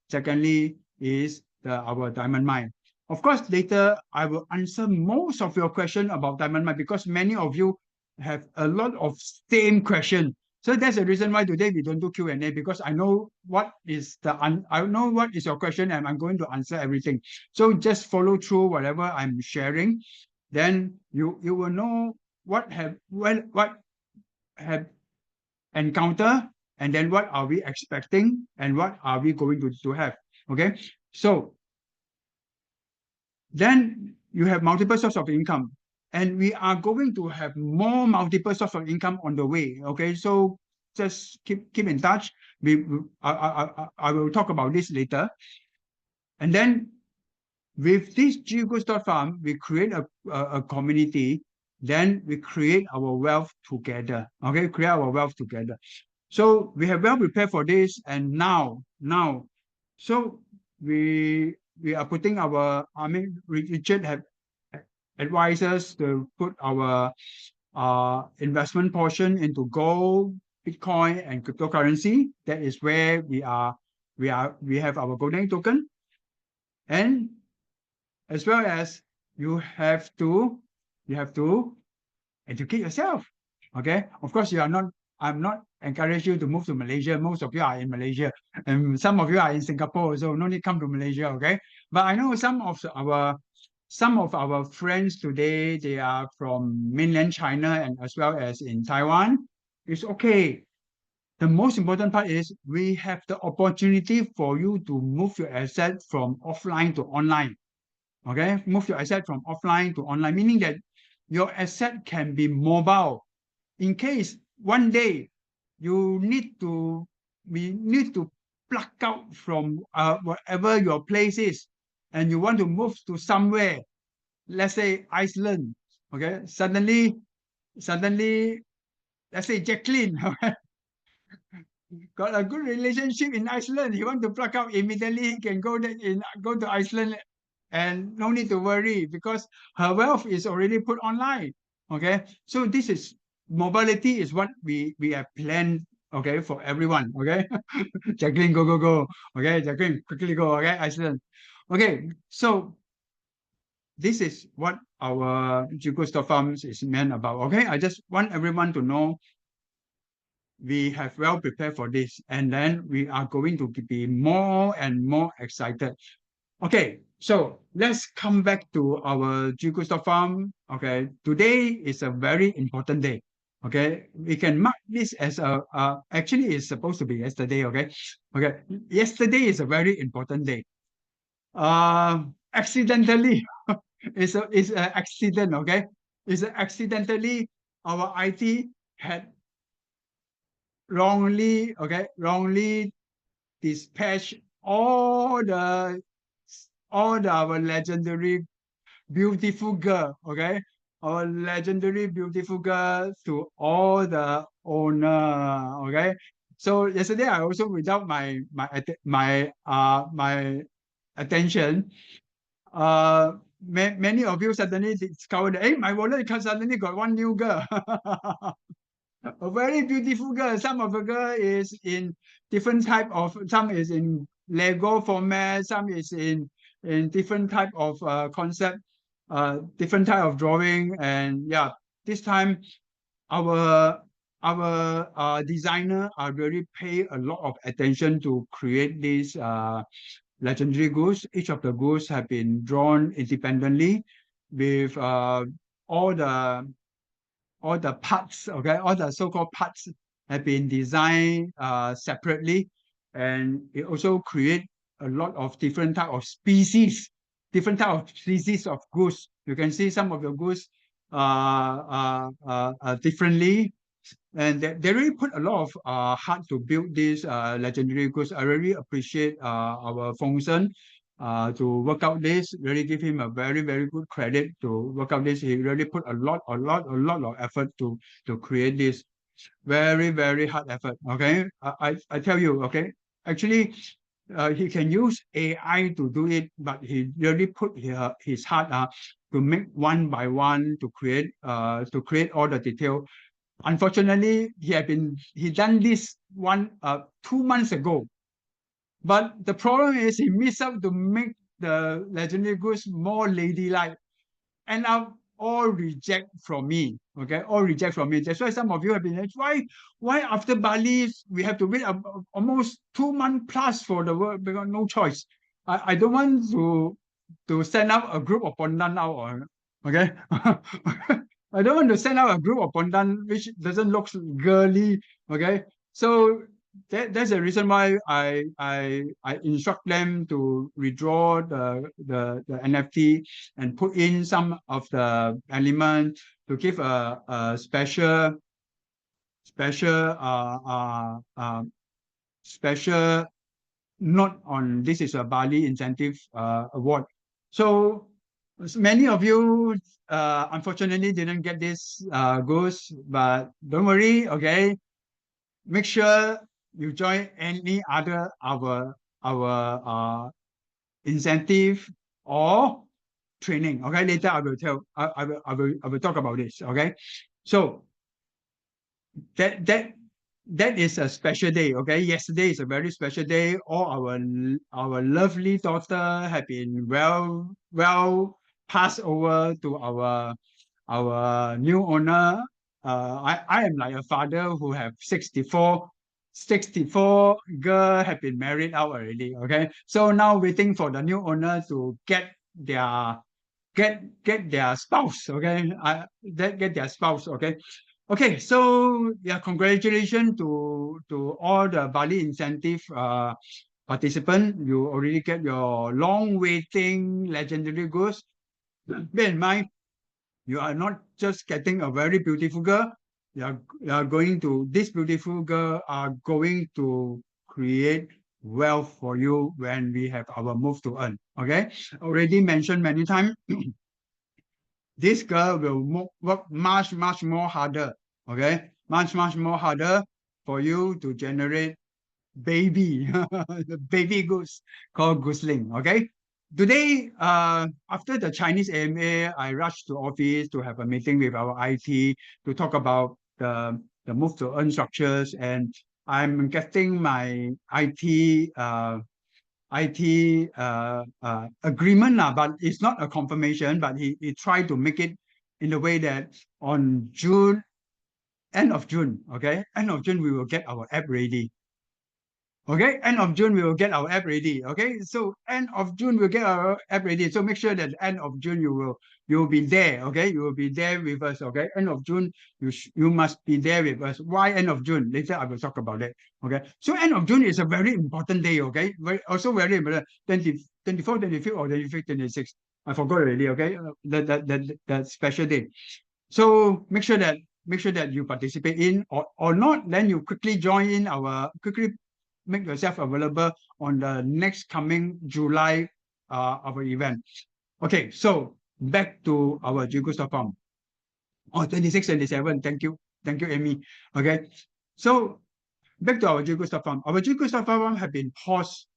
Secondly is our diamond mine. Of course, later I will answer most of your question about diamond mine because many of you have a lot of same question. So that's the reason why today we don't do Q&A, because I know what is your question and I'm going to answer everything. So just follow through whatever I'm sharing. Then you will know what have encountered, and then what are we expecting and what are we going to have. Okay, so then you have multiple sources of income, and we are going to have more multiple sources of income on the way. Okay, so just keep in touch. I will talk about this later. And then with this GGoose.farm, we create a community. Then we create our wealth together. Okay, create our wealth together. So we have well prepared for this, and now, so we are putting our. I mean, Richard have advised us to put our investment portion into gold, Bitcoin, and cryptocurrency. That is where we have our golden token, and as well as you have to educate yourself. Okay, of course I'm not encourage you to move to Malaysia. Most of you are in Malaysia, and some of you are in Singapore, so no need come to Malaysia. Okay, but I know some of our friends today, they are from mainland China and as well as in Taiwan. It's okay. The most important part is we have the opportunity for you to move your asset from offline to online. Okay, move your asset from offline to online, meaning that your asset can be mobile. In case one day we need to pluck out from wherever your place is, and you want to move to somewhere, let's say Iceland. Okay, suddenly, let's say Jacqueline got a good relationship in Iceland. He want to pluck out immediately. He can go to Iceland, and no need to worry because her wealth is already put online. Okay, so this is mobility is what we have planned. Okay, for everyone. Okay, Jacqueline, go. Okay, Jacqueline, quickly go. Okay, Iceland. Okay, so this is what our GGoose.farms is meant about. Okay, I just want everyone to know we have well prepared for this, and then we are going to be more and more excited. Okay, so let's come back to our GGoose.farm. Okay, today is a very important day. Okay, we can mark this as actually it's supposed to be yesterday. Okay, yesterday is a very important day. Accidentally, it's an accident. Okay, it's accidentally our IT had wrongly dispatched all our legendary beautiful girl, okay? Our legendary beautiful girl to all the owner, okay? So yesterday I also without my attention, many of you suddenly discovered, hey, my wallet suddenly got one new girl. A very beautiful girl. Some of the girl is in different type of, some is in Lego format, some is in different type of concept, different type of drawing. And yeah, this time our designer are really pay a lot of attention to create this legendary goose. Each of the goose have been drawn independently with all the parts, okay, all the so-called parts have been designed separately, and it also create a lot of different type of species, of goose. You can see some of the goose differently, and they really put a lot of heart to build this legendary goose. I really appreciate our Fong Sen to work out this. Really give him a very good credit to work out this. He really put a lot of effort to create this. Very hard effort. Okay, I tell you. Okay, actually, he can use AI to do it, but he really put his heart to make one by one to create all the detail. Unfortunately, he done this 2 months ago. But the problem is he missed out to make the legendary goose more ladylike. And now all reject from me. Okay, all reject from me. That's why some of you have been like, why after Bali we have to wait almost 2 months plus for the work because no choice. I don't want to send out a group of Pondan now. Okay. I don't want to send out a group of Pondan which doesn't look girly. Okay. So that's the reason why I instruct them to withdraw the NFT and put in some of the element to give a special special special note on this is a Bali incentive award. So many of you unfortunately didn't get this goose, but don't worry, okay? Make sure you join any other our incentive or training. Okay, later I will tell I will talk about this. Okay, so that is a special day. Okay, yesterday is a very special day. All our lovely daughter have been well passed over to our new owner. I am like a father who have 64 girl have been married out already. Okay, so now waiting for the new owner to get their spouse. Okay, get their spouse. Okay. Okay, so yeah, congratulations to all the Bali incentive participant. You already get your long waiting legendary goose. Bear in mind, you are not just getting a very beautiful girl. You are going to this beautiful girl are going to create wealth for you when we have our move to earn. Okay, already mentioned many times. This girl will work much more harder. Okay, much more harder for you to generate baby, the baby goose called gooseling. Okay, today after the Chinese AMA, I rushed to office to have a meeting with our IT to talk about the move to earn structures, and I'm getting my IT agreement, but it's not a confirmation, but he tried to make it in a way that on end of June, okay, end of June, we will get our app ready. Okay, end of June, we will get our app ready. Okay, so end of June, we'll get our app ready. So make sure that end of June, you will be there. Okay, you will be there with us. Okay, end of June, you must be there with us. Why end of June? Later, I will talk about it. Okay, so end of June is a very important day. Okay, also very important. 24, 25, or 25, 26. I forgot already. Okay, that special day. So make sure that you participate in or not. Then you quickly join in quickly make yourself available on the next coming July our event. Okay, so back to our GGoose.com. 26, 27. Thank you, Amy. Okay, so back to our GGoose.com. Our GGoose.com have been paused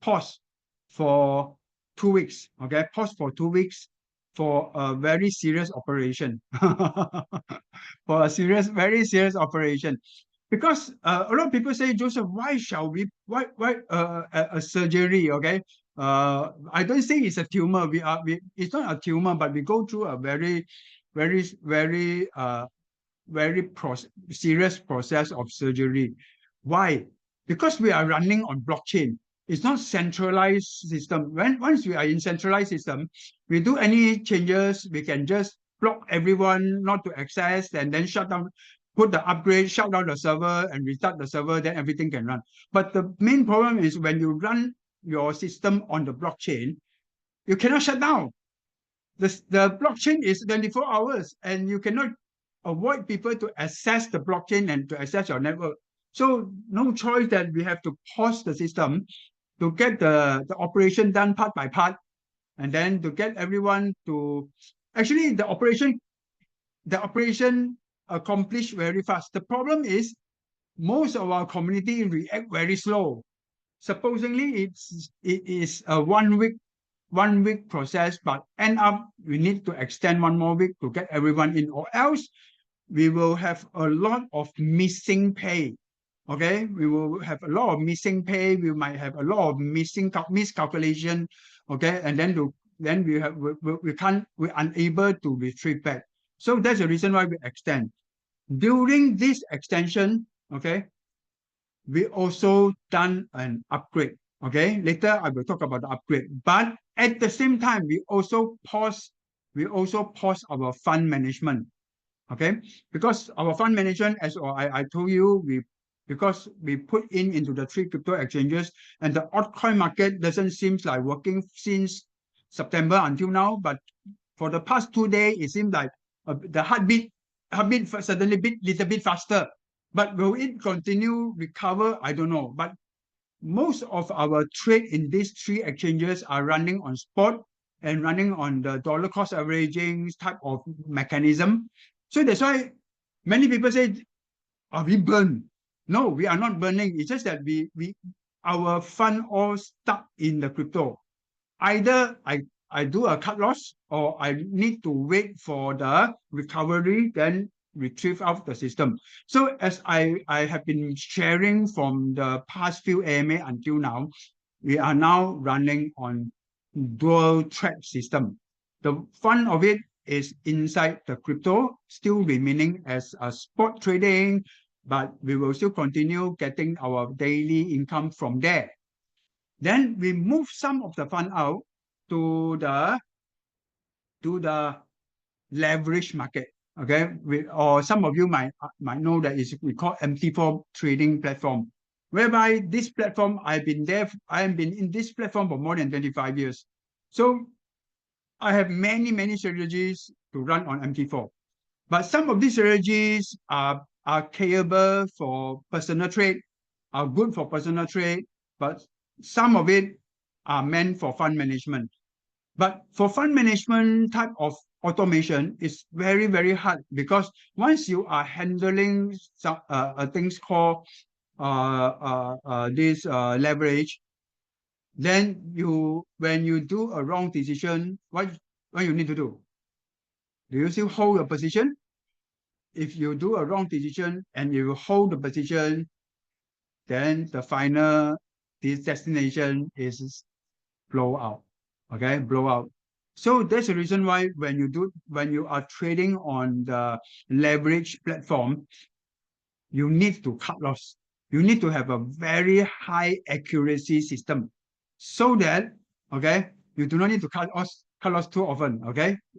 for 2 weeks. Okay, paused for 2 weeks for a very serious operation. For a very serious operation. Because a lot of people say, Joseph, why a surgery? Okay, I don't say it's a tumor. It's not a tumor, but we go through a very serious process of surgery. Why? Because we are running on blockchain. It's not centralized system. Once we are in centralized system, we do any changes, we can just block everyone not to access and then shut down, put the upgrade, shut down the server and restart the server, then everything can run. But the main problem is when you run your system on the blockchain, you cannot shut down. The blockchain is 24 hours and you cannot avoid people to access the blockchain and to access your network. So no choice that we have to pause the system to get the operation done part by part, and then to get everyone to actually the operation accomplished very fast. The problem is most of our community react very slow. Supposedly it is a 1 week process, but end up we need to extend 1 more week to get everyone in, or else we will have a lot of missing pay. Okay, we will have a lot of missing pay. We might have a lot of miscalculation. Okay, and then we're unable to retrieve back. So that's the reason why we extend. During this extension, okay, we also done an upgrade. Okay, later I will talk about the upgrade. But at the same time, we also pause our fund management. Okay, because our fund management, as I told you, because we put into the 3 crypto exchanges, and the altcoin market doesn't seem like working since September until now. But for the past 2 days, it seems like the heartbeat suddenly beat little bit faster. But will it continue recover? I don't know. But most of our trade in these three exchanges are running on spot and running on the dollar cost averaging type of mechanism. So that's why many people say, are we burned? No, we are not burning. It's just that our fund all stuck in the crypto. Either I do a cut loss or I need to wait for the recovery, then retrieve out the system. So as I have been sharing from the past few AMA until now, we are now running on dual track system. The fun of it is inside the crypto, still remaining as a spot trading, but we will still continue getting our daily income from there. Then we move some of the fund out to the leverage market. Okay, or some of you might know that we call MT4 trading platform, whereby this platform I have been in this platform for more than 25 years. So I have many strategies to run on MT4. But some of these strategies are capable for personal trade, are good for personal trade, but some of it are meant for fund management. But for fund management type of automation, it's very hard because once you are handling some things called this leverage, then when you do a wrong decision, what you need to do? Do you still hold your position? If you do a wrong decision and you hold the position, then the final destination is blow out. Okay, blow out. So that's the reason why when you are trading on the leverage platform, you need to cut loss. You need to have a very high accuracy system so that you do not need to cut loss too often.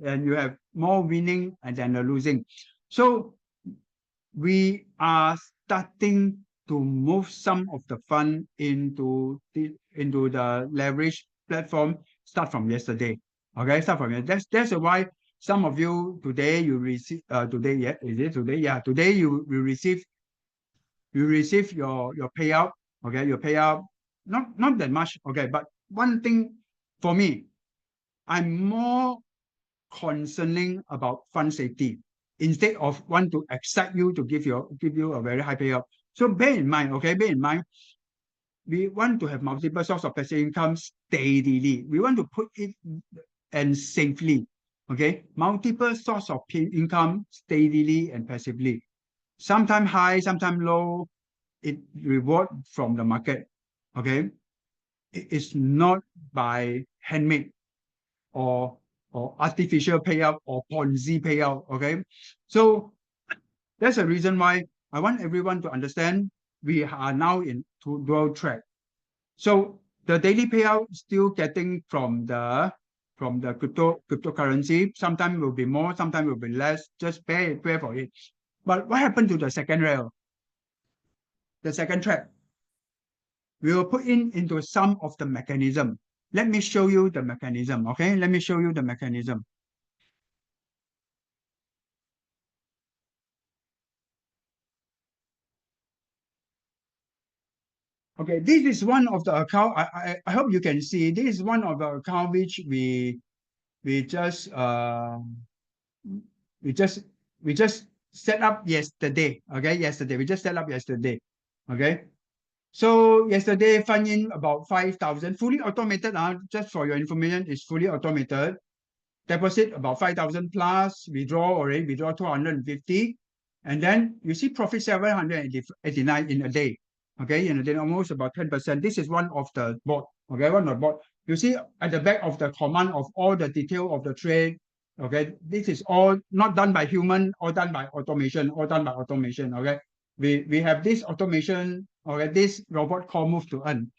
And you have more winning than the losing. So we are starting to move some of the fund into the leverage platform start from yesterday. Start from yesterday. That's why some of you today you receive today, yeah, is it today? Yeah, today you receive your payout. Your payout not that much. But one thing for me, I'm more concerning about fund safety instead of want to excite you to give you a very high payout. So bear in mind, we want to have multiple sources of passive income steadily. We want to put it and safely. Multiple sources of income steadily and passively. Sometimes high, sometimes low. It reward from the market. It is not by handmade or artificial payout or Ponzi payout. So that's the reason why I want everyone to understand we are now in dual track. So the daily payout still getting from the cryptocurrency. Sometimes will be more, sometimes will be less. Just pay for it. But what happened to the second rail? The second track? We will put into some of the mechanism. Let me show you the mechanism. Let me show you the mechanism. This is one of the account. I hope you can see. This is one of the account which we just set up yesterday. Yesterday we just set up yesterday. So yesterday fund in about 5,000, fully automated. Just for your information, it's fully automated. Deposit about 5,000 plus. Withdraw 250, and then you see profit 789 in a day. In a day, almost about 10%. This is one of the board. One of the board. You see at the back of the command of all the detail of the trade. This is all not done by human, or done by automation, We have this automation. This robot call move to earn.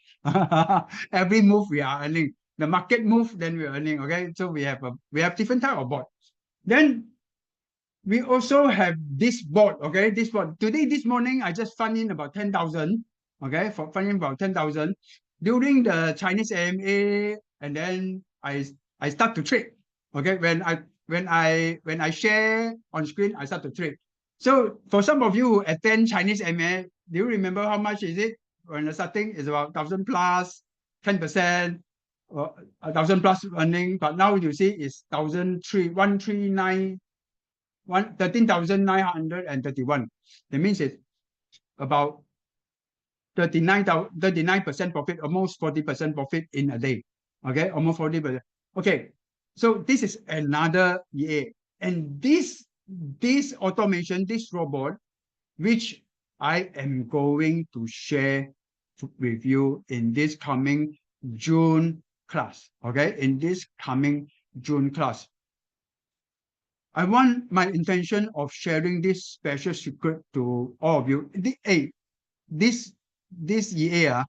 Every move we are earning. The market move, then we're earning. So we have different type of board. Then we also have this board. This board. Today, this morning, I just fund in about 10,000. For funding about 10,000 during the Chinese AMA, and then I start to trade. When I share on screen, I start to trade. So for some of you who attend Chinese MA, do you remember how much is it? When the starting is about 1,000 plus, 10%, or 1,000 plus earning, but now you see it's 13,931. That means it's about 39% profit, almost 40% profit in a day. Okay, almost 40%. Okay, so this is another EA. And this automation, this robot, which I am going to share with you in this coming June class. Okay, in this coming June class. I want my intention of sharing this special secret to all of you. This EA,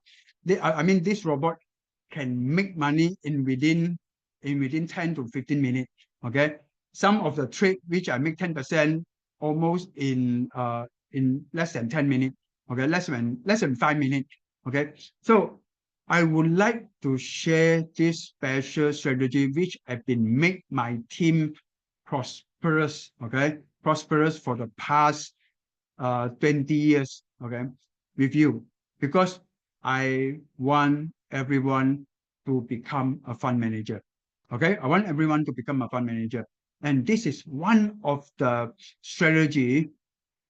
I mean this robot can make money in within 10 to 15 minutes. Okay, some of the trade which I make 10% almost in less than 10 minutes. Okay, less than 5 minutes. Okay, so I would like to share this special strategy which have been make my team prosperous. Okay, prosperous for the past 20 years. Okay, with you, because I want everyone to become a fund manager. Okay, I want everyone to become a fund manager. And this is one of the strategy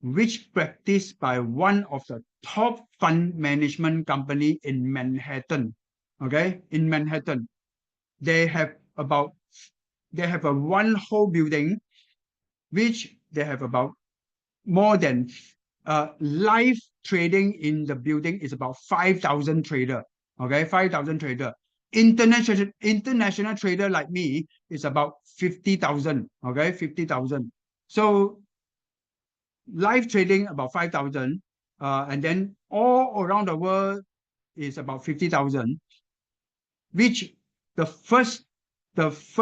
which practiced by one of the top fund management company in Manhattan. Okay, in Manhattan, they have a one whole building, which they have about more than live trading in the building is about 5,000 trader. Okay, 5,000 trader. International trader like me is about 50,000. Okay, 50,000. So live trading about 5,000, and then all around the world is about 50,000. Which the first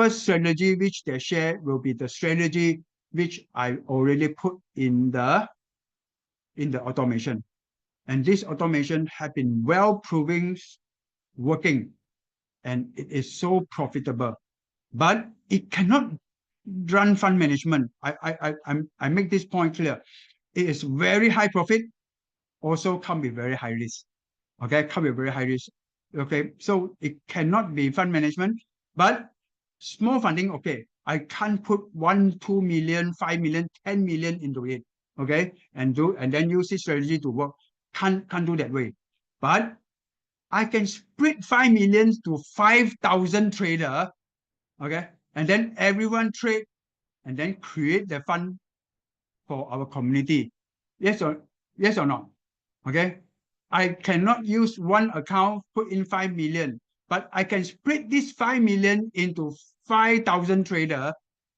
strategy which they share will be the strategy which I already put in the automation. And this automation have been well proven working, and it is so profitable. But it cannot run fund management. I make this point clear. It is very high profit, also come with very high risk. Okay, come with very high risk. Okay, so it cannot be fund management, but small funding, okay, I can't put 1, 2 million, 5 million, 10 million into it. Okay, and then use this strategy to work. Can't do that way. But I can split 5 million to 5,000 trader. Okay, and then everyone trade and then create the fund for our community. Yes or not? Okay, I cannot use one account, put in 5 million, but I can split this 5 million into 5,000 trader.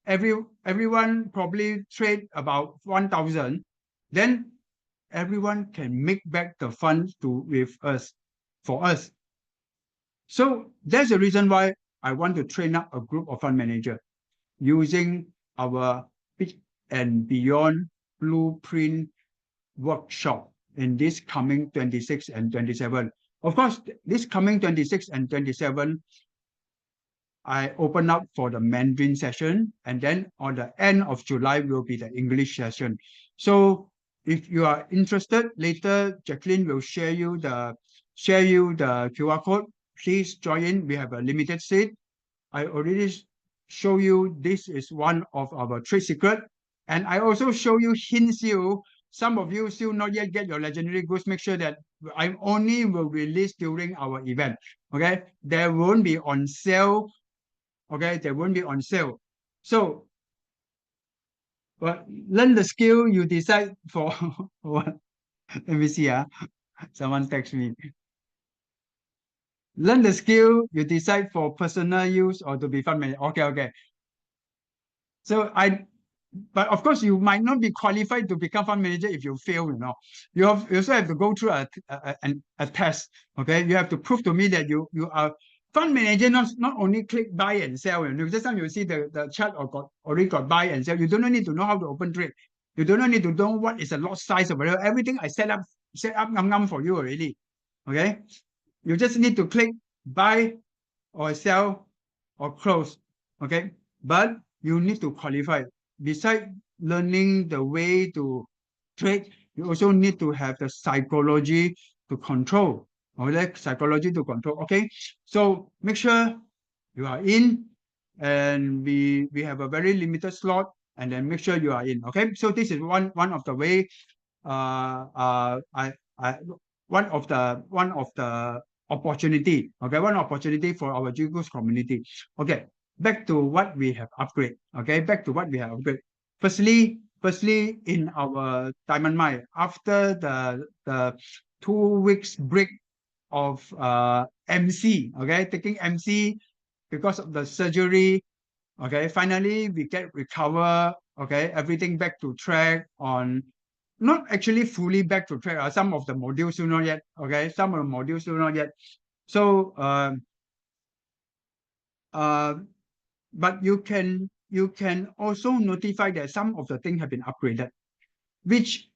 Everyone probably trade about 1,000. Then everyone can make back the funds for us. So that's the reason why I want to train up a group of fund manager using our Big and Beyond Blueprint workshop in this coming 26 and 27. Of course, this coming 26 and 27, I open up for the Mandarin session, and then on the end of July will be the English session. So if you are interested, later Jacqueline will share you the QR code. Please join in. We have a limited seat. I already show you this is one of our trade secret, and I also show you hints you. Some of you still not yet get your legendary goods. Make sure that I only will release during our event. Okay, there won't be on sale. Okay, they won't be on sale. So, but learn the skill you decide for what? Let me see. Someone text me. Learn the skill you decide for personal use or to be fund manager. Okay. So but of course you might not be qualified to become fund manager if you fail. You also have to go through a test. Okay, you have to prove to me that you are fund manager, not only click buy and sell. Just time you see the chart already got buy and sell. You don't need to know how to open trade. You don't need to know what is the lot size or whatever. Everything I set up for you already. Okay, you just need to click buy or sell or close. Okay, but you need to qualify. Besides learning the way to trade, you also need to have the psychology to control. Okay, psychology to control. Okay, so make sure you are in, and we have a very limited slot, and then make sure you are in. Okay, so this is one of the way. I one of the opportunity. Okay, one opportunity for our GGoose community. Okay, back to what we have upgrade. Okay, back to what we have upgrade. Firstly, in our Diamond Mine, after the 2 weeks break of MC, okay, taking MC because of the surgery, okay, finally we get recover, okay, everything back to track on, not actually fully back to track. Some of the modules still not yet, okay, some of the modules still not yet. So but you can also notify that some of the things have been upgraded, which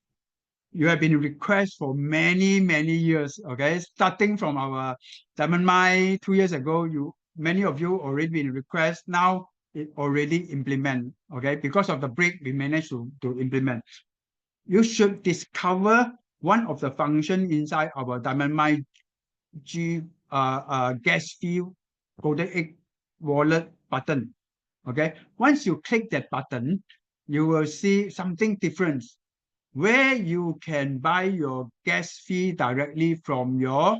you have been request for many years. Okay, starting from our Diamond Mine 2 years ago, many of you already been request. Now it already implement. Okay, because of the break, we managed to implement. You should discover one of the function inside our Diamond Mine gas fee golden egg wallet button. Okay, once you click that button, you will see something different, where you can buy your gas fee directly from your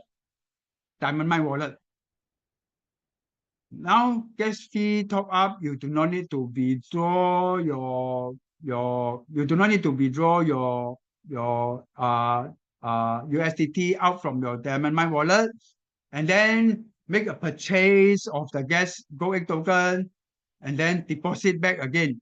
Diamond Mine wallet. Now, gas fee top up, you do not need to withdraw you do not need to withdraw your USDT out from your Diamond Mine wallet, and then make a purchase of the gas GoEgg token, and then deposit back again.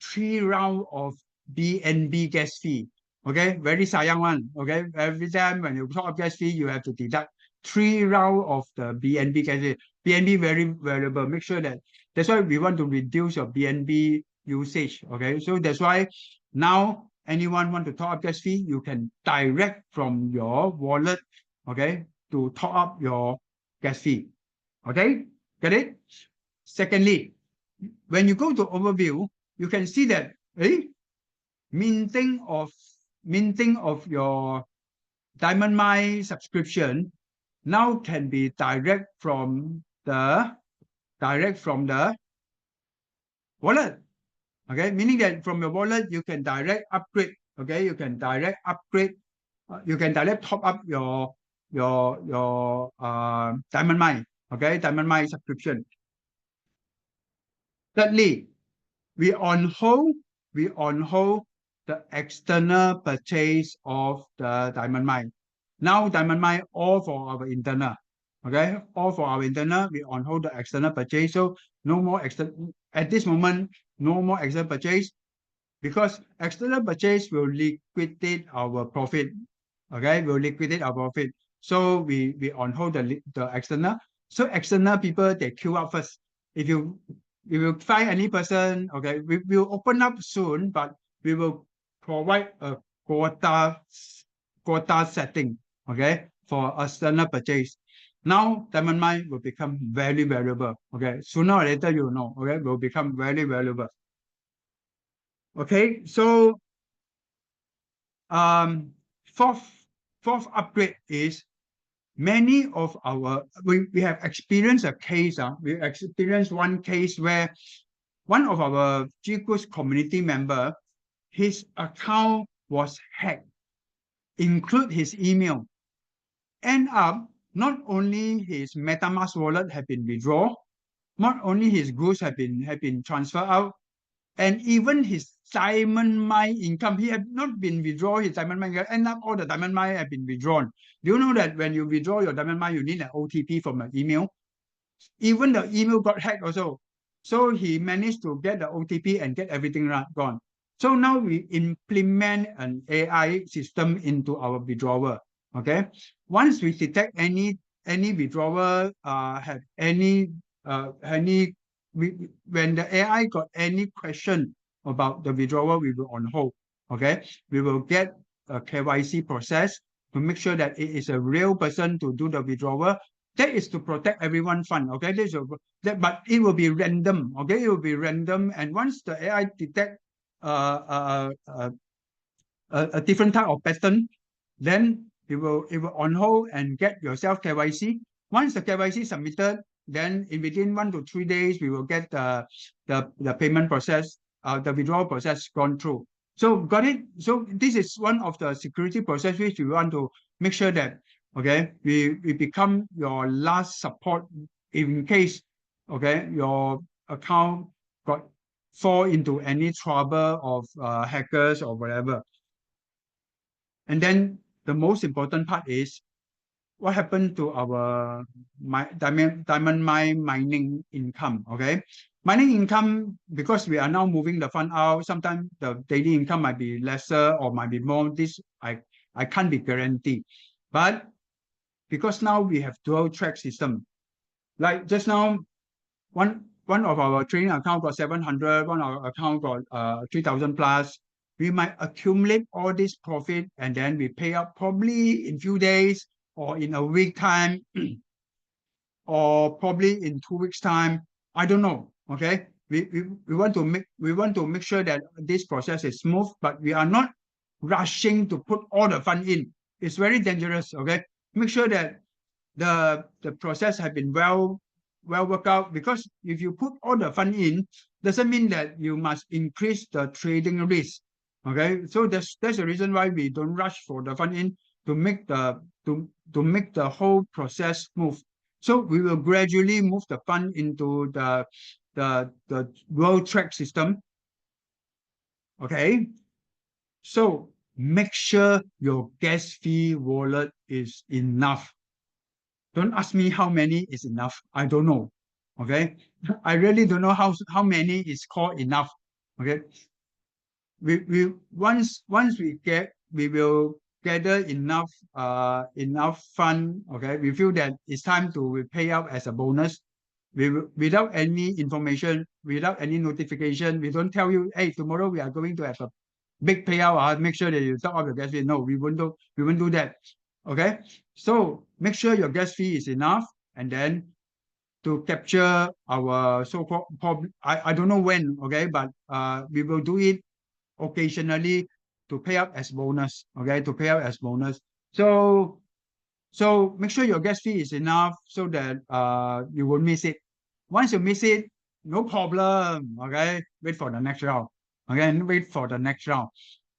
3 rounds of BNB gas fee. Okay, very sayang one. Okay, every time when you top up gas fee, you have to deduct 3 rounds of the BNB gas fee. BNB very valuable. Make sure that's why we want to reduce your BNB usage. Okay, so that's why now anyone want to top up gas fee, you can direct from your wallet, okay, to top up your gas fee. Okay, get it? Secondly, when you go to overview, you can see that minting of your Diamond Mine subscription now can be direct from the wallet. Okay, meaning that from your wallet you can direct upgrade. Okay, you can direct upgrade. You can direct top up your Diamond Mine. Okay, Diamond Mine subscription. Thirdly, we on hold the external purchase of the Diamond Mine. Now Diamond Mine all for our internal. Okay, all for our internal. We on hold the external purchase. So no more at this moment, no more external purchase, because external purchase will liquidate our profit. Okay, will liquidate our profit. So we on hold the external. So external people, they queue up first. If you find any person, okay, we will open up soon, but we will provide a quota setting, okay, for external purchase. Now Diamond Mine will become very valuable. Okay, sooner or later you know. Okay, will become very valuable. Okay, so fourth upgrade is many of our we have experienced a case. We experienced one case where one of our GGoose community member, his account was hacked, include his email. End up, not only his MetaMask wallet have been withdrawn, not only his Goose have been transferred out, and even his Diamond Mine income, he had not been withdrawn his Diamond Mine. End up all the Diamond Mine have been withdrawn. Do you know that when you withdraw your Diamond Mine, you need an OTP from an email? Even the email got hacked also. So he managed to get the OTP and get everything gone. So now we implement an AI system into our withdrawal. Okay. Once we detect any withdrawal have when the AI got any question about the withdrawal, we will on hold. Okay, we will get a KYC process to make sure that it is a real person to do the withdrawal. That is to protect everyone's fund. Okay, but it will be random. Okay, it will be random, and once the AI detect a different type of pattern, then it will on hold and get yourself KYC. Once the KYC submitted, then in within 1 to 3 days, we will get the payment process, the withdrawal process gone through. So got it? So this is one of the security process which we want to make sure that, okay, we become your last support in case, okay, your account got fall into any trouble of hackers or whatever. And then the most important part is what happened to our diamond mine mining income, okay? Mining income, because we are now moving the fund out, sometimes the daily income might be lesser or might be more. This I can't be guaranteed. But because now we have dual track system, like just now, one of our trading account got 700, one of our account got 3,000 plus. We might accumulate all this profit and then we pay up probably in few days or in a week time or probably in 2 weeks time. I don't know. Okay. We want to make sure that this process is smooth, but we are not rushing to put all the fund in. It's very dangerous. Okay. Make sure that the process has been well worked out, because if you put all the fund in, doesn't mean that you must increase the trading risk. Okay, so that's the reason why we don't rush for the fund in to make the whole process smooth. So we will gradually move the fund into the world track system. Okay, so make sure your gas fee wallet is enough. Don't ask me how many is enough. I don't know. Okay. I really don't know how many is called enough. Okay. We once we will gather enough fund. Okay. We feel that it's time to pay out as a bonus. Without any information, without any notification, we don't tell you, hey, tomorrow we are going to have a big payout. Make sure that you top up your gas fee. No, we won't do that. Okay, so make sure your gas fee is enough, and then to capture our so-called, I don't know when, okay, but we will do it occasionally to pay up as bonus, okay, to pay out as bonus. So make sure your gas fee is enough so that you won't miss it. Once you miss it, no problem, okay, wait for the next round, okay, and wait for the next round.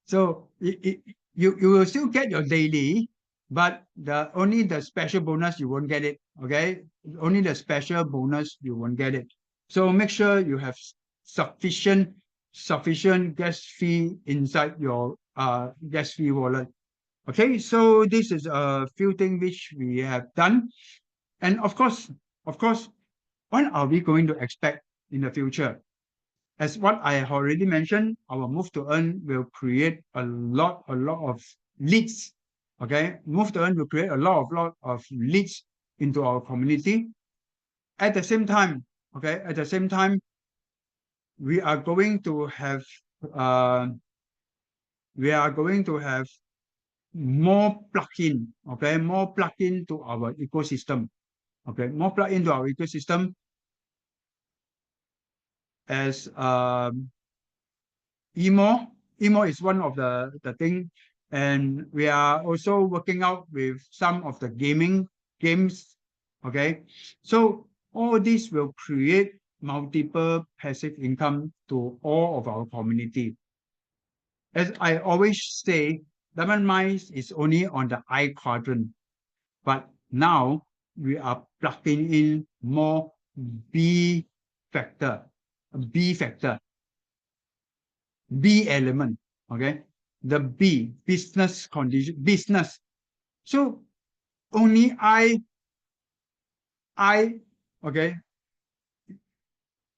So you will still get your daily, but only the special bonus you won't get it. Okay, only the special bonus you won't get it. So make sure you have sufficient gas fee inside your gas fee wallet. Okay, so this is a few things which we have done, and of course, what are we going to expect in the future? As what I have already mentioned, our Move to Earn will create a lot of leads. Okay, Move to Earn will create a lot of leads into our community. At the same time, okay, we are going to have more plug-in, okay, more plug-in to our ecosystem. Okay, more plug-in to our ecosystem as emo is one of the thing, and we are also working out with some of the games. Okay, so all this will create multiple passive income to all of our community. As I always say, Diamond Mines is only on the I quadrant, but now we are plugging in more B factor, B element, okay? The B, business condition, business. So only I, okay,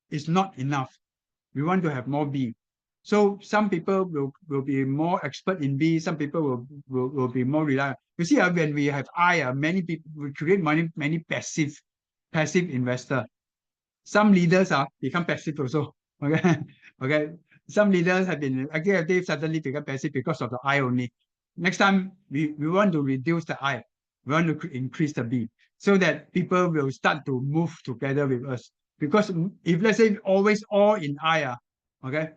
is not enough. We want to have more B. So some people will be more expert in B, some people will be more reliable. You see, when we have I, many people, we create many passive investor. Some leaders become passive also. Okay, okay. Some leaders have been active, suddenly become passive because of the I only. Next time we want to reduce the I, we want to increase the B, so that people will start to move together with us. Because if let's say always all in I, okay,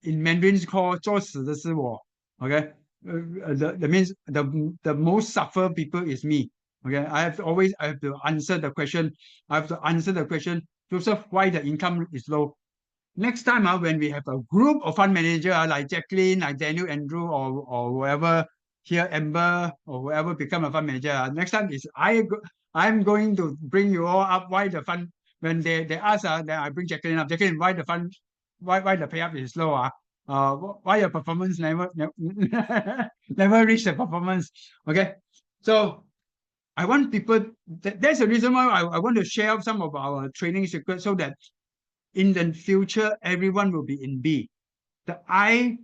in Mandarin's called 作死的是我. Okay, that means the most suffer people is me. Okay, I have to answer the question. I have to answer the question, Joseph, why the income is low. Next time, when we have a group of fund manager like Jacqueline, like Daniel, Andrew, or whoever here, Amber, or whoever become a fund manager, next time is I'm going to bring you all up why the fund, when they ask, then I bring Jacqueline up. Jacqueline, why the fund, why the payout is low? Why your performance never reach the performance? Okay, so I want people, that's the reason why I want to share some of our training secrets so that in the future, everyone will be in B. The I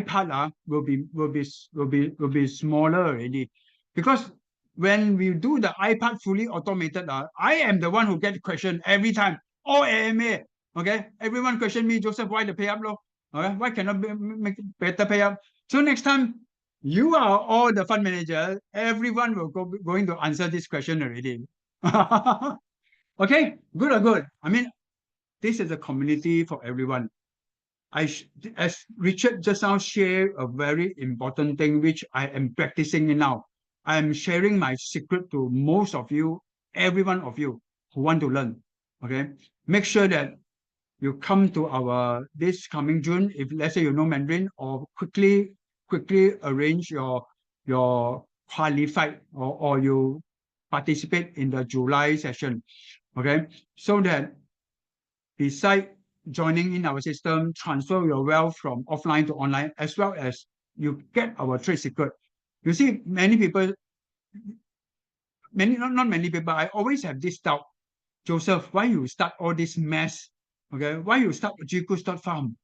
part will be smaller already, because when we do the I part fully automated, I am the one who get question every time. All AMA, okay. Everyone question me, Joseph, why the payout low? Okay, why cannot make better payout? So next time, you are all the fund manager. Everyone will going to answer this question already. Okay, good or good? I mean, this is a community for everyone. As Richard just now shared a very important thing which I am practicing now. I am sharing my secret to most of you, every one of you who want to learn. Okay, make sure that you come to our this coming June. If let's say you know Mandarin, or quickly arrange your qualified or you participate in the July session. Okay, so that beside joining in our system, transfer your wealth from offline to online, as well as you get our trade secret. You see, many people, not many people, I always have this doubt. Joseph, why you start all this mess? Okay, why you start GGoose.farm?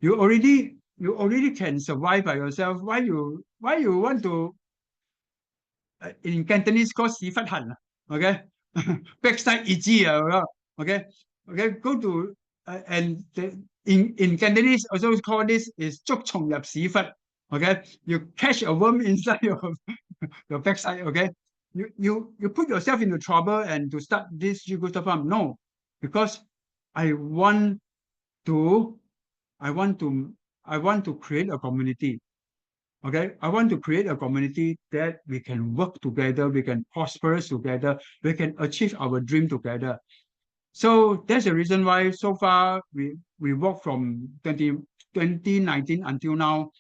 You already can survive by yourself. Why you want to in Cantonese called 洗忽痕, okay? Backside itchy, okay? Okay, go to and in Cantonese also call this is 捉蟲入屎忽, okay? You catch a worm inside your backside, okay? You put yourself into trouble and to start this GGoose farm. No, because I want to create a community. Okay, I want to create a community that we can work together, we can prosper together, we can achieve our dream together. So that's the reason why so far we work from 2019 until now.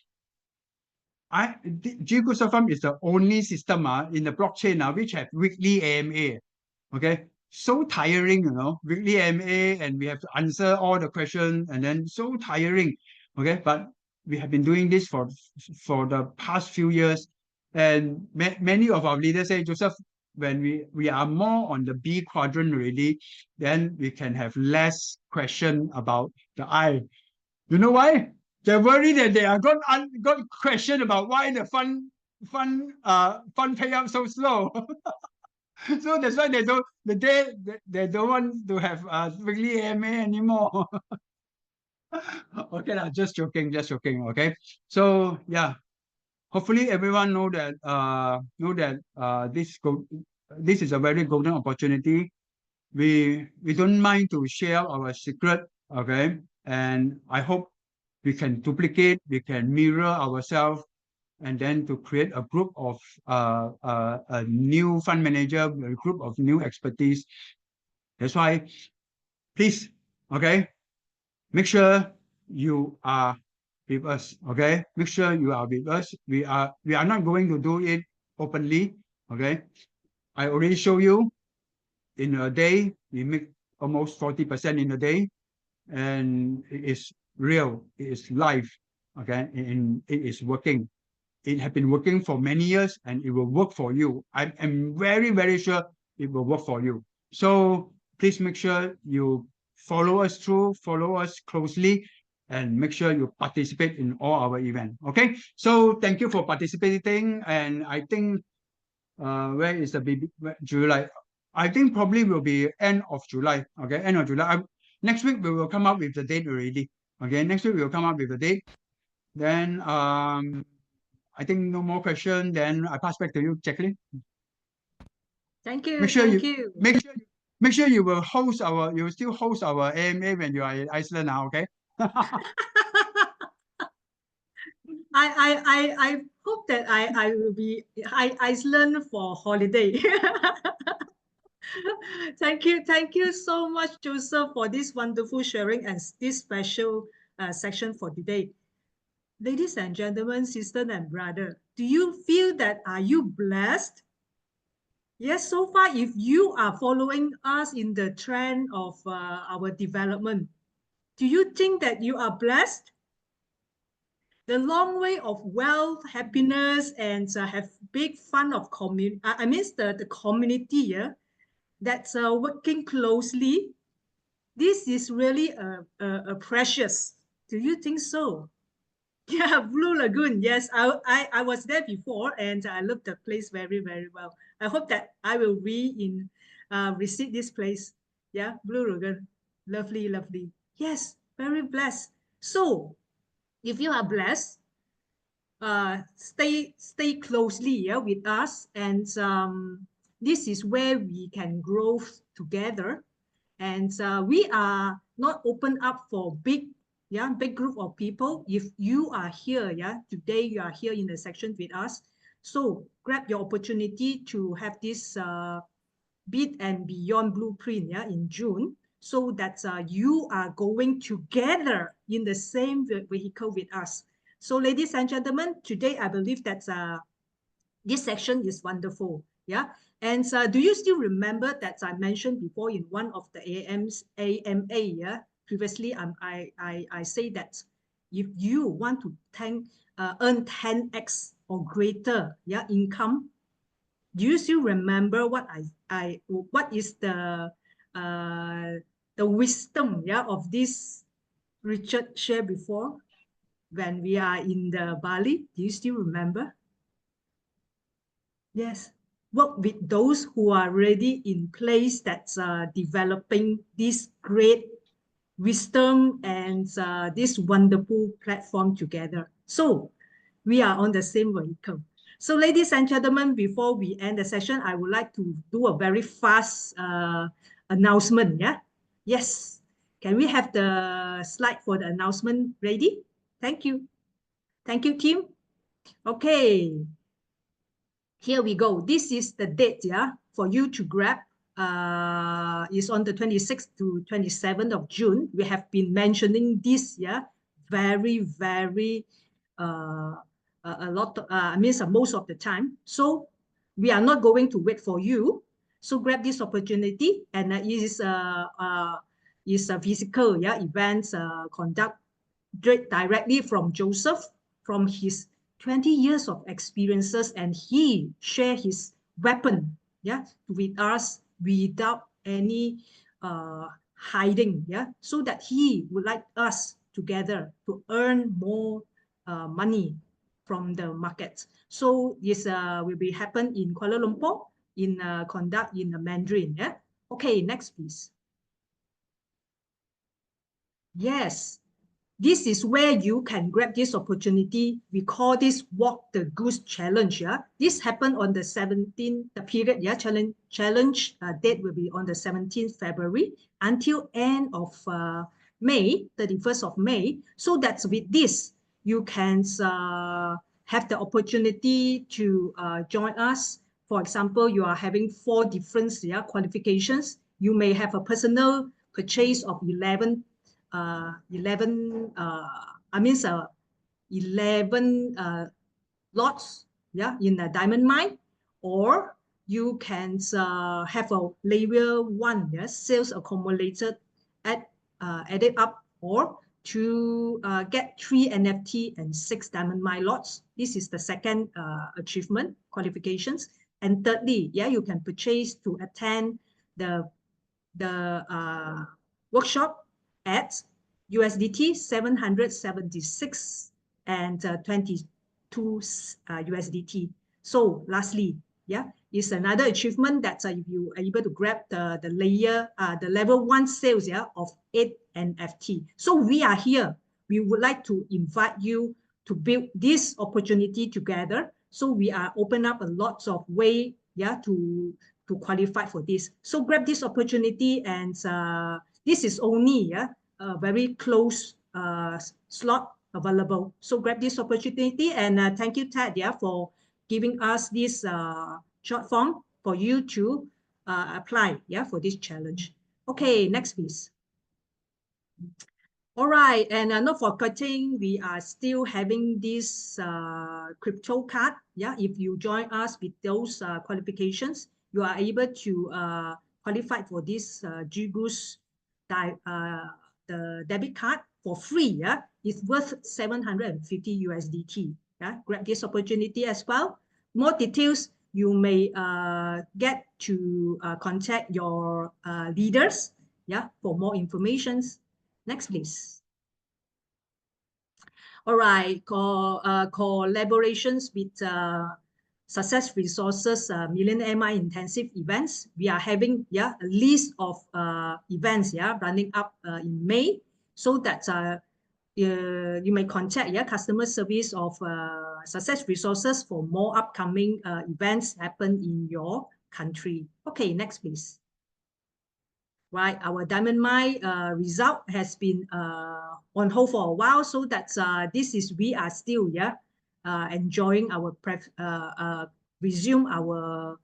GGoose Farm is the only system in the blockchain which have weekly AMA. Okay, so tiring, weekly AMA, and we have to answer all the questions, and then so tiring. Okay, but we have been doing this for the past few years, and many of our leaders say, Joseph, when we are more on the B quadrant already, then we can have less question about the I. You know why? They're worried that they are got question about why the fund payout so slow. So that's why they don't want to have weekly AMA anymore. Okay, just joking. Okay, so yeah, hopefully everyone know that this is a very golden opportunity. We don't mind to share our secret. Okay, and I hope we can duplicate, we can mirror ourselves, and then to create a group of a new fund manager, a group of new expertise. That's why, please, okay, make sure you are with us. Okay, make sure you are with us. We are not going to do it openly. Okay, I already show you. In a day, we make almost 40% in a day, and it is real. It is live. Okay, and it is working. It has been working for many years, and it will work for you. I am very, very sure it will work for you. So please make sure you follow us closely, and make sure you participate in all our events. Okay, so thank you for participating, and I think where is the baby? July? I think probably will be end of July. Okay, end of July. Next week we will come up with the date already. Okay, next week we will come up with the date. Then I think no more question. Then I pass back to you, Jacqueline. Thank you. Make sure thank you, you. make sure you will still host our AMA when you are in Iceland now. Okay. I hope that I will be Iceland for holiday. Thank you so much, Joseph, for this wonderful sharing and this special section for today. Ladies and gentlemen, sister and brother, do you feel that are you blessed? Yes, so far, if you are following us in the trend of our development, do you think that you are blessed? The long way of wealth, happiness, and have big fun of community. I mean the community, yeah, that's working closely. This is really a precious. Do you think so? Yeah, Blue Lagoon. Yes, I was there before and I love the place very, very well. I hope that I will visit this place. Yeah, Blue Lagoon. Lovely, lovely. Yes, very blessed. So, if you are blessed, stay closely, yeah, with us, and this is where we can grow together, and we are not open up for big group of people. If you are here, yeah, today you are here in the section with us, so grab your opportunity to have this Bit and Beyond blueprint, yeah, in June, so that you are going together in the same vehicle with us. So ladies and gentlemen, today I believe that this section is wonderful. Yeah. And do you still remember that I mentioned before in one of the AMA, yeah? Previously, I say that if you want to earn 10x or greater, yeah, income, do you still remember what what is the wisdom, yeah, of this Richard shared before when we are in the Bali? Do you still remember? Yes. Work with those who are already in place that's developing this great wisdom and this wonderful platform together. So we are on the same vehicle. So ladies and gentlemen, before we end the session, I would like to do a very fast announcement. Yeah. Yes. Can we have the slide for the announcement ready? Thank you. Thank you, team. Okay. Here we go. This is the date, yeah, for you to grab. Is on the 26th to 27th of June. We have been mentioning this, yeah, very, very a lot. I mean, most of the time. So we are not going to wait for you. So grab this opportunity, and it is a physical, yeah, events conduct directly from Joseph, from his 20 years of experiences, and he share his weapon, yeah, with us without any hiding, yeah, so that he would like us together to earn more money from the market. So this will be happen in Kuala Lumpur, in conduct in Mandarin, yeah. Okay, next please. Yes, this is where you can grab this opportunity. We call this Walk the Goose Challenge. Yeah, this happened on the 17th period. Yeah, challenge date will be on the 17th February until end of May, 31st of May. So that's with this, you can have the opportunity to join us. For example, you are having 4 different qualifications. You may have a personal purchase of 11 11 lots, yeah, in a diamond mine, or you can have a layer 1, yes, sales accumulated added up, or to get 3 NFT and 6 diamond mine lots. This is the second achievement qualifications. And thirdly, yeah, you can purchase to attend the workshop at USDT 776 and 22 USDT. So lastly, yeah, is another achievement that if you are able to grab the layer, the level 1 sales, yeah, of 8 NFT. So we are here. We would like to invite you to build this opportunity together. So we are open up a lot of way, yeah, to qualify for this. So grab this opportunity, and this is only a very close slot available. So grab this opportunity, and thank you, Ted, yeah, for giving us this short form for you to apply, yeah, for this challenge. Okay, next please. All right, and not forgetting, we are still having this crypto card. Yeah, if you join us with those qualifications, you are able to qualify for this GGoose the debit card for free. Yeah, it's worth 750 USDT. Yeah, grab this opportunity as well. More details you may get to contact your leaders. Yeah, for more information. Next, please. All right, collaborations with Success Resources Millionaire MI intensive events. We are having a list of events running up in May, so that you may contact customer service of Success Resources for more upcoming events happen in your country. Okay, next please. Right, our Diamond Mine result has been on hold for a while, so that's we are still enjoying our resume our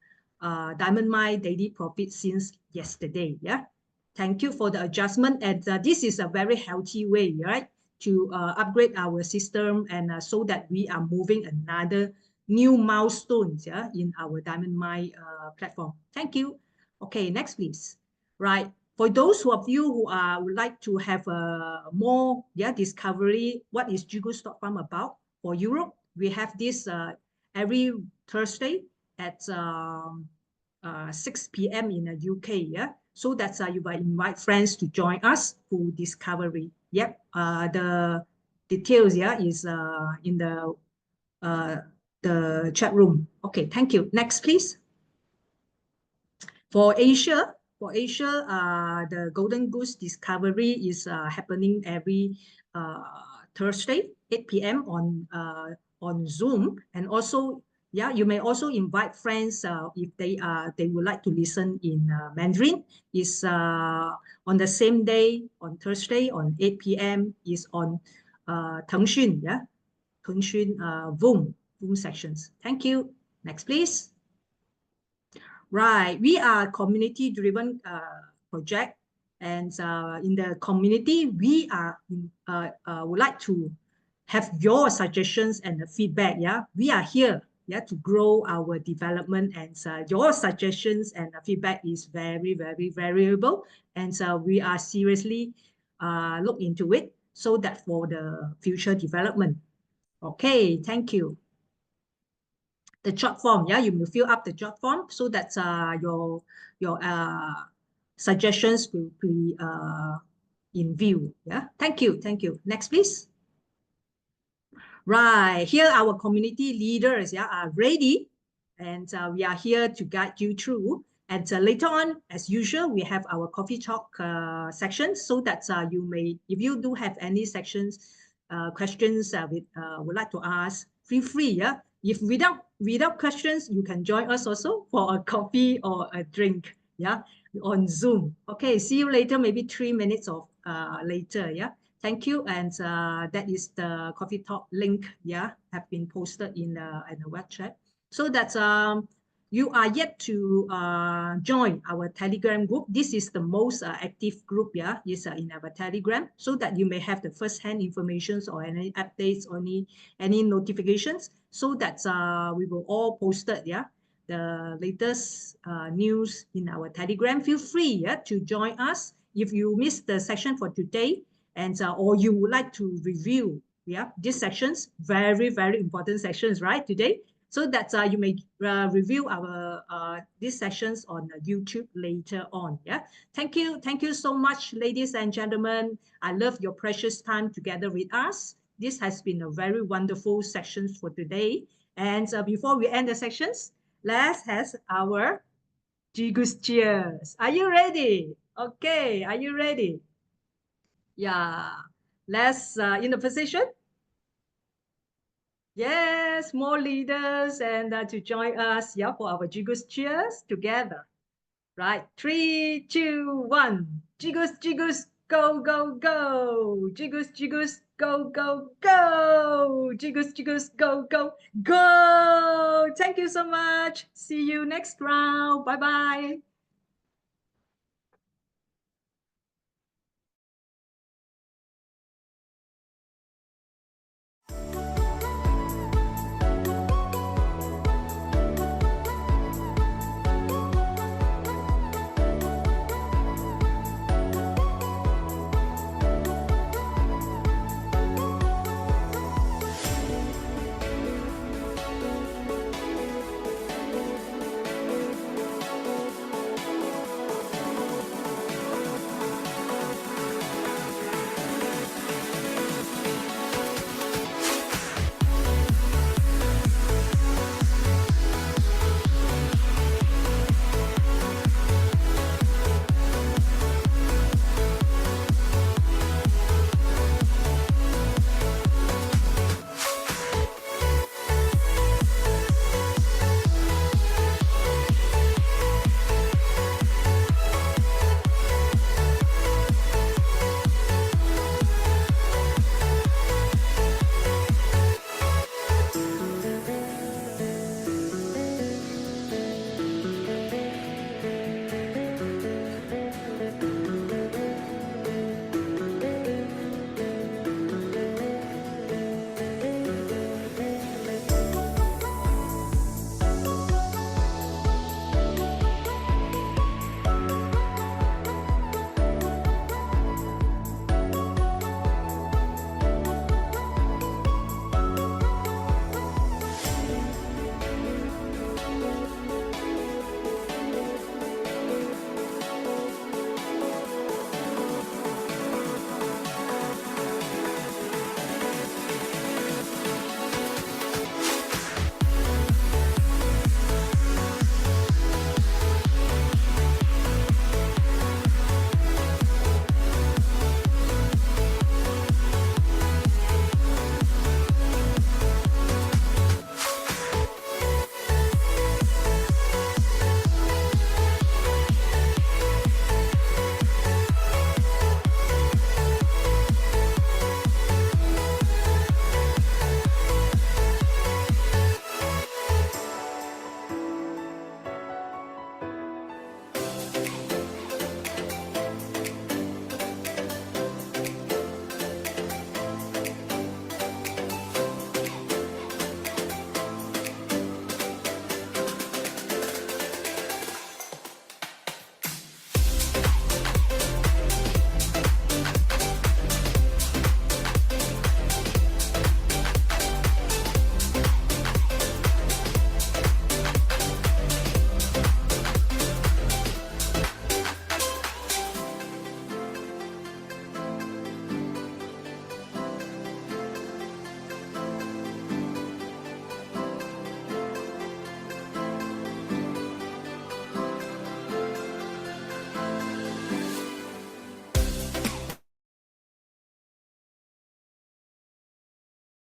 Diamond Mine daily profit since yesterday. Yeah, thank you for the adjustment, and this is a very healthy way, right, to upgrade our system, and so that we are moving another new milestones in our Diamond Mine platform. Thank you. Okay, next please. Right, for those of you who would like to have more discovery, what is GGoose Farm about for Europe? We have this every Thursday at 6 p.m. in the UK. Yeah, so that's you will invite friends to join us for discovery. Yep, the details is in the chat room. Okay, thank you. Next, please. For Asia, the Golden Goose Discovery is happening every Thursday, 8 p.m. on Zoom, and also you may also invite friends if they would like to listen in Mandarin. Is on the same day on Thursday on 8 p.m. is on Tengxun, Tengxun Voom sections. Thank you. Next, please. Right, we are community-driven project, and in the community, we would like to have your suggestions and the feedback. Yeah, we are here to grow our development, and your suggestions and feedback is very, very valuable, and we are seriously look into it so that for the future development. Okay, thank you. The short form, you will fill up the short form so that your suggestions will be in view. Yeah, thank you. Next, please. Right, here our community leaders are ready, and we are here to guide you through. And later on, as usual, we have our coffee talk section, so that you may, if you do have any sections, questions would like to ask, feel free. Yeah, if without questions, you can join us also for a coffee or a drink. Yeah, on Zoom. Okay, see you later. Maybe 3 minutes of later. Yeah. Thank you, and that is the coffee talk link. Yeah, have been posted in the web chat, so that you are yet to join our Telegram group. This is the most active group. Yeah, is in our Telegram, so that you may have the first-hand information or any updates or any notifications, so that we will all post it. Yeah, the latest news in our Telegram. Feel free to join us if you missed the session for today. And or you would like to review these sections, very, very important sections, right, today, so that you may review our these sessions on YouTube later on. Thank you so much, ladies and gentlemen. I love your precious time together with us. This has been a very wonderful sessions for today, and before we end the sections, let's have our GGoose cheers. Are you ready? Okay, are you ready? Yeah, let's in the position. Yes, more leaders and to join us for our GGoose cheers together. Right, 3, 2, 1. GGoose, go, go, go. GGoose, GGoose, go, go, go. GGoose, GGoose, go, go, go. Thank you so much. See you next round. Bye-bye.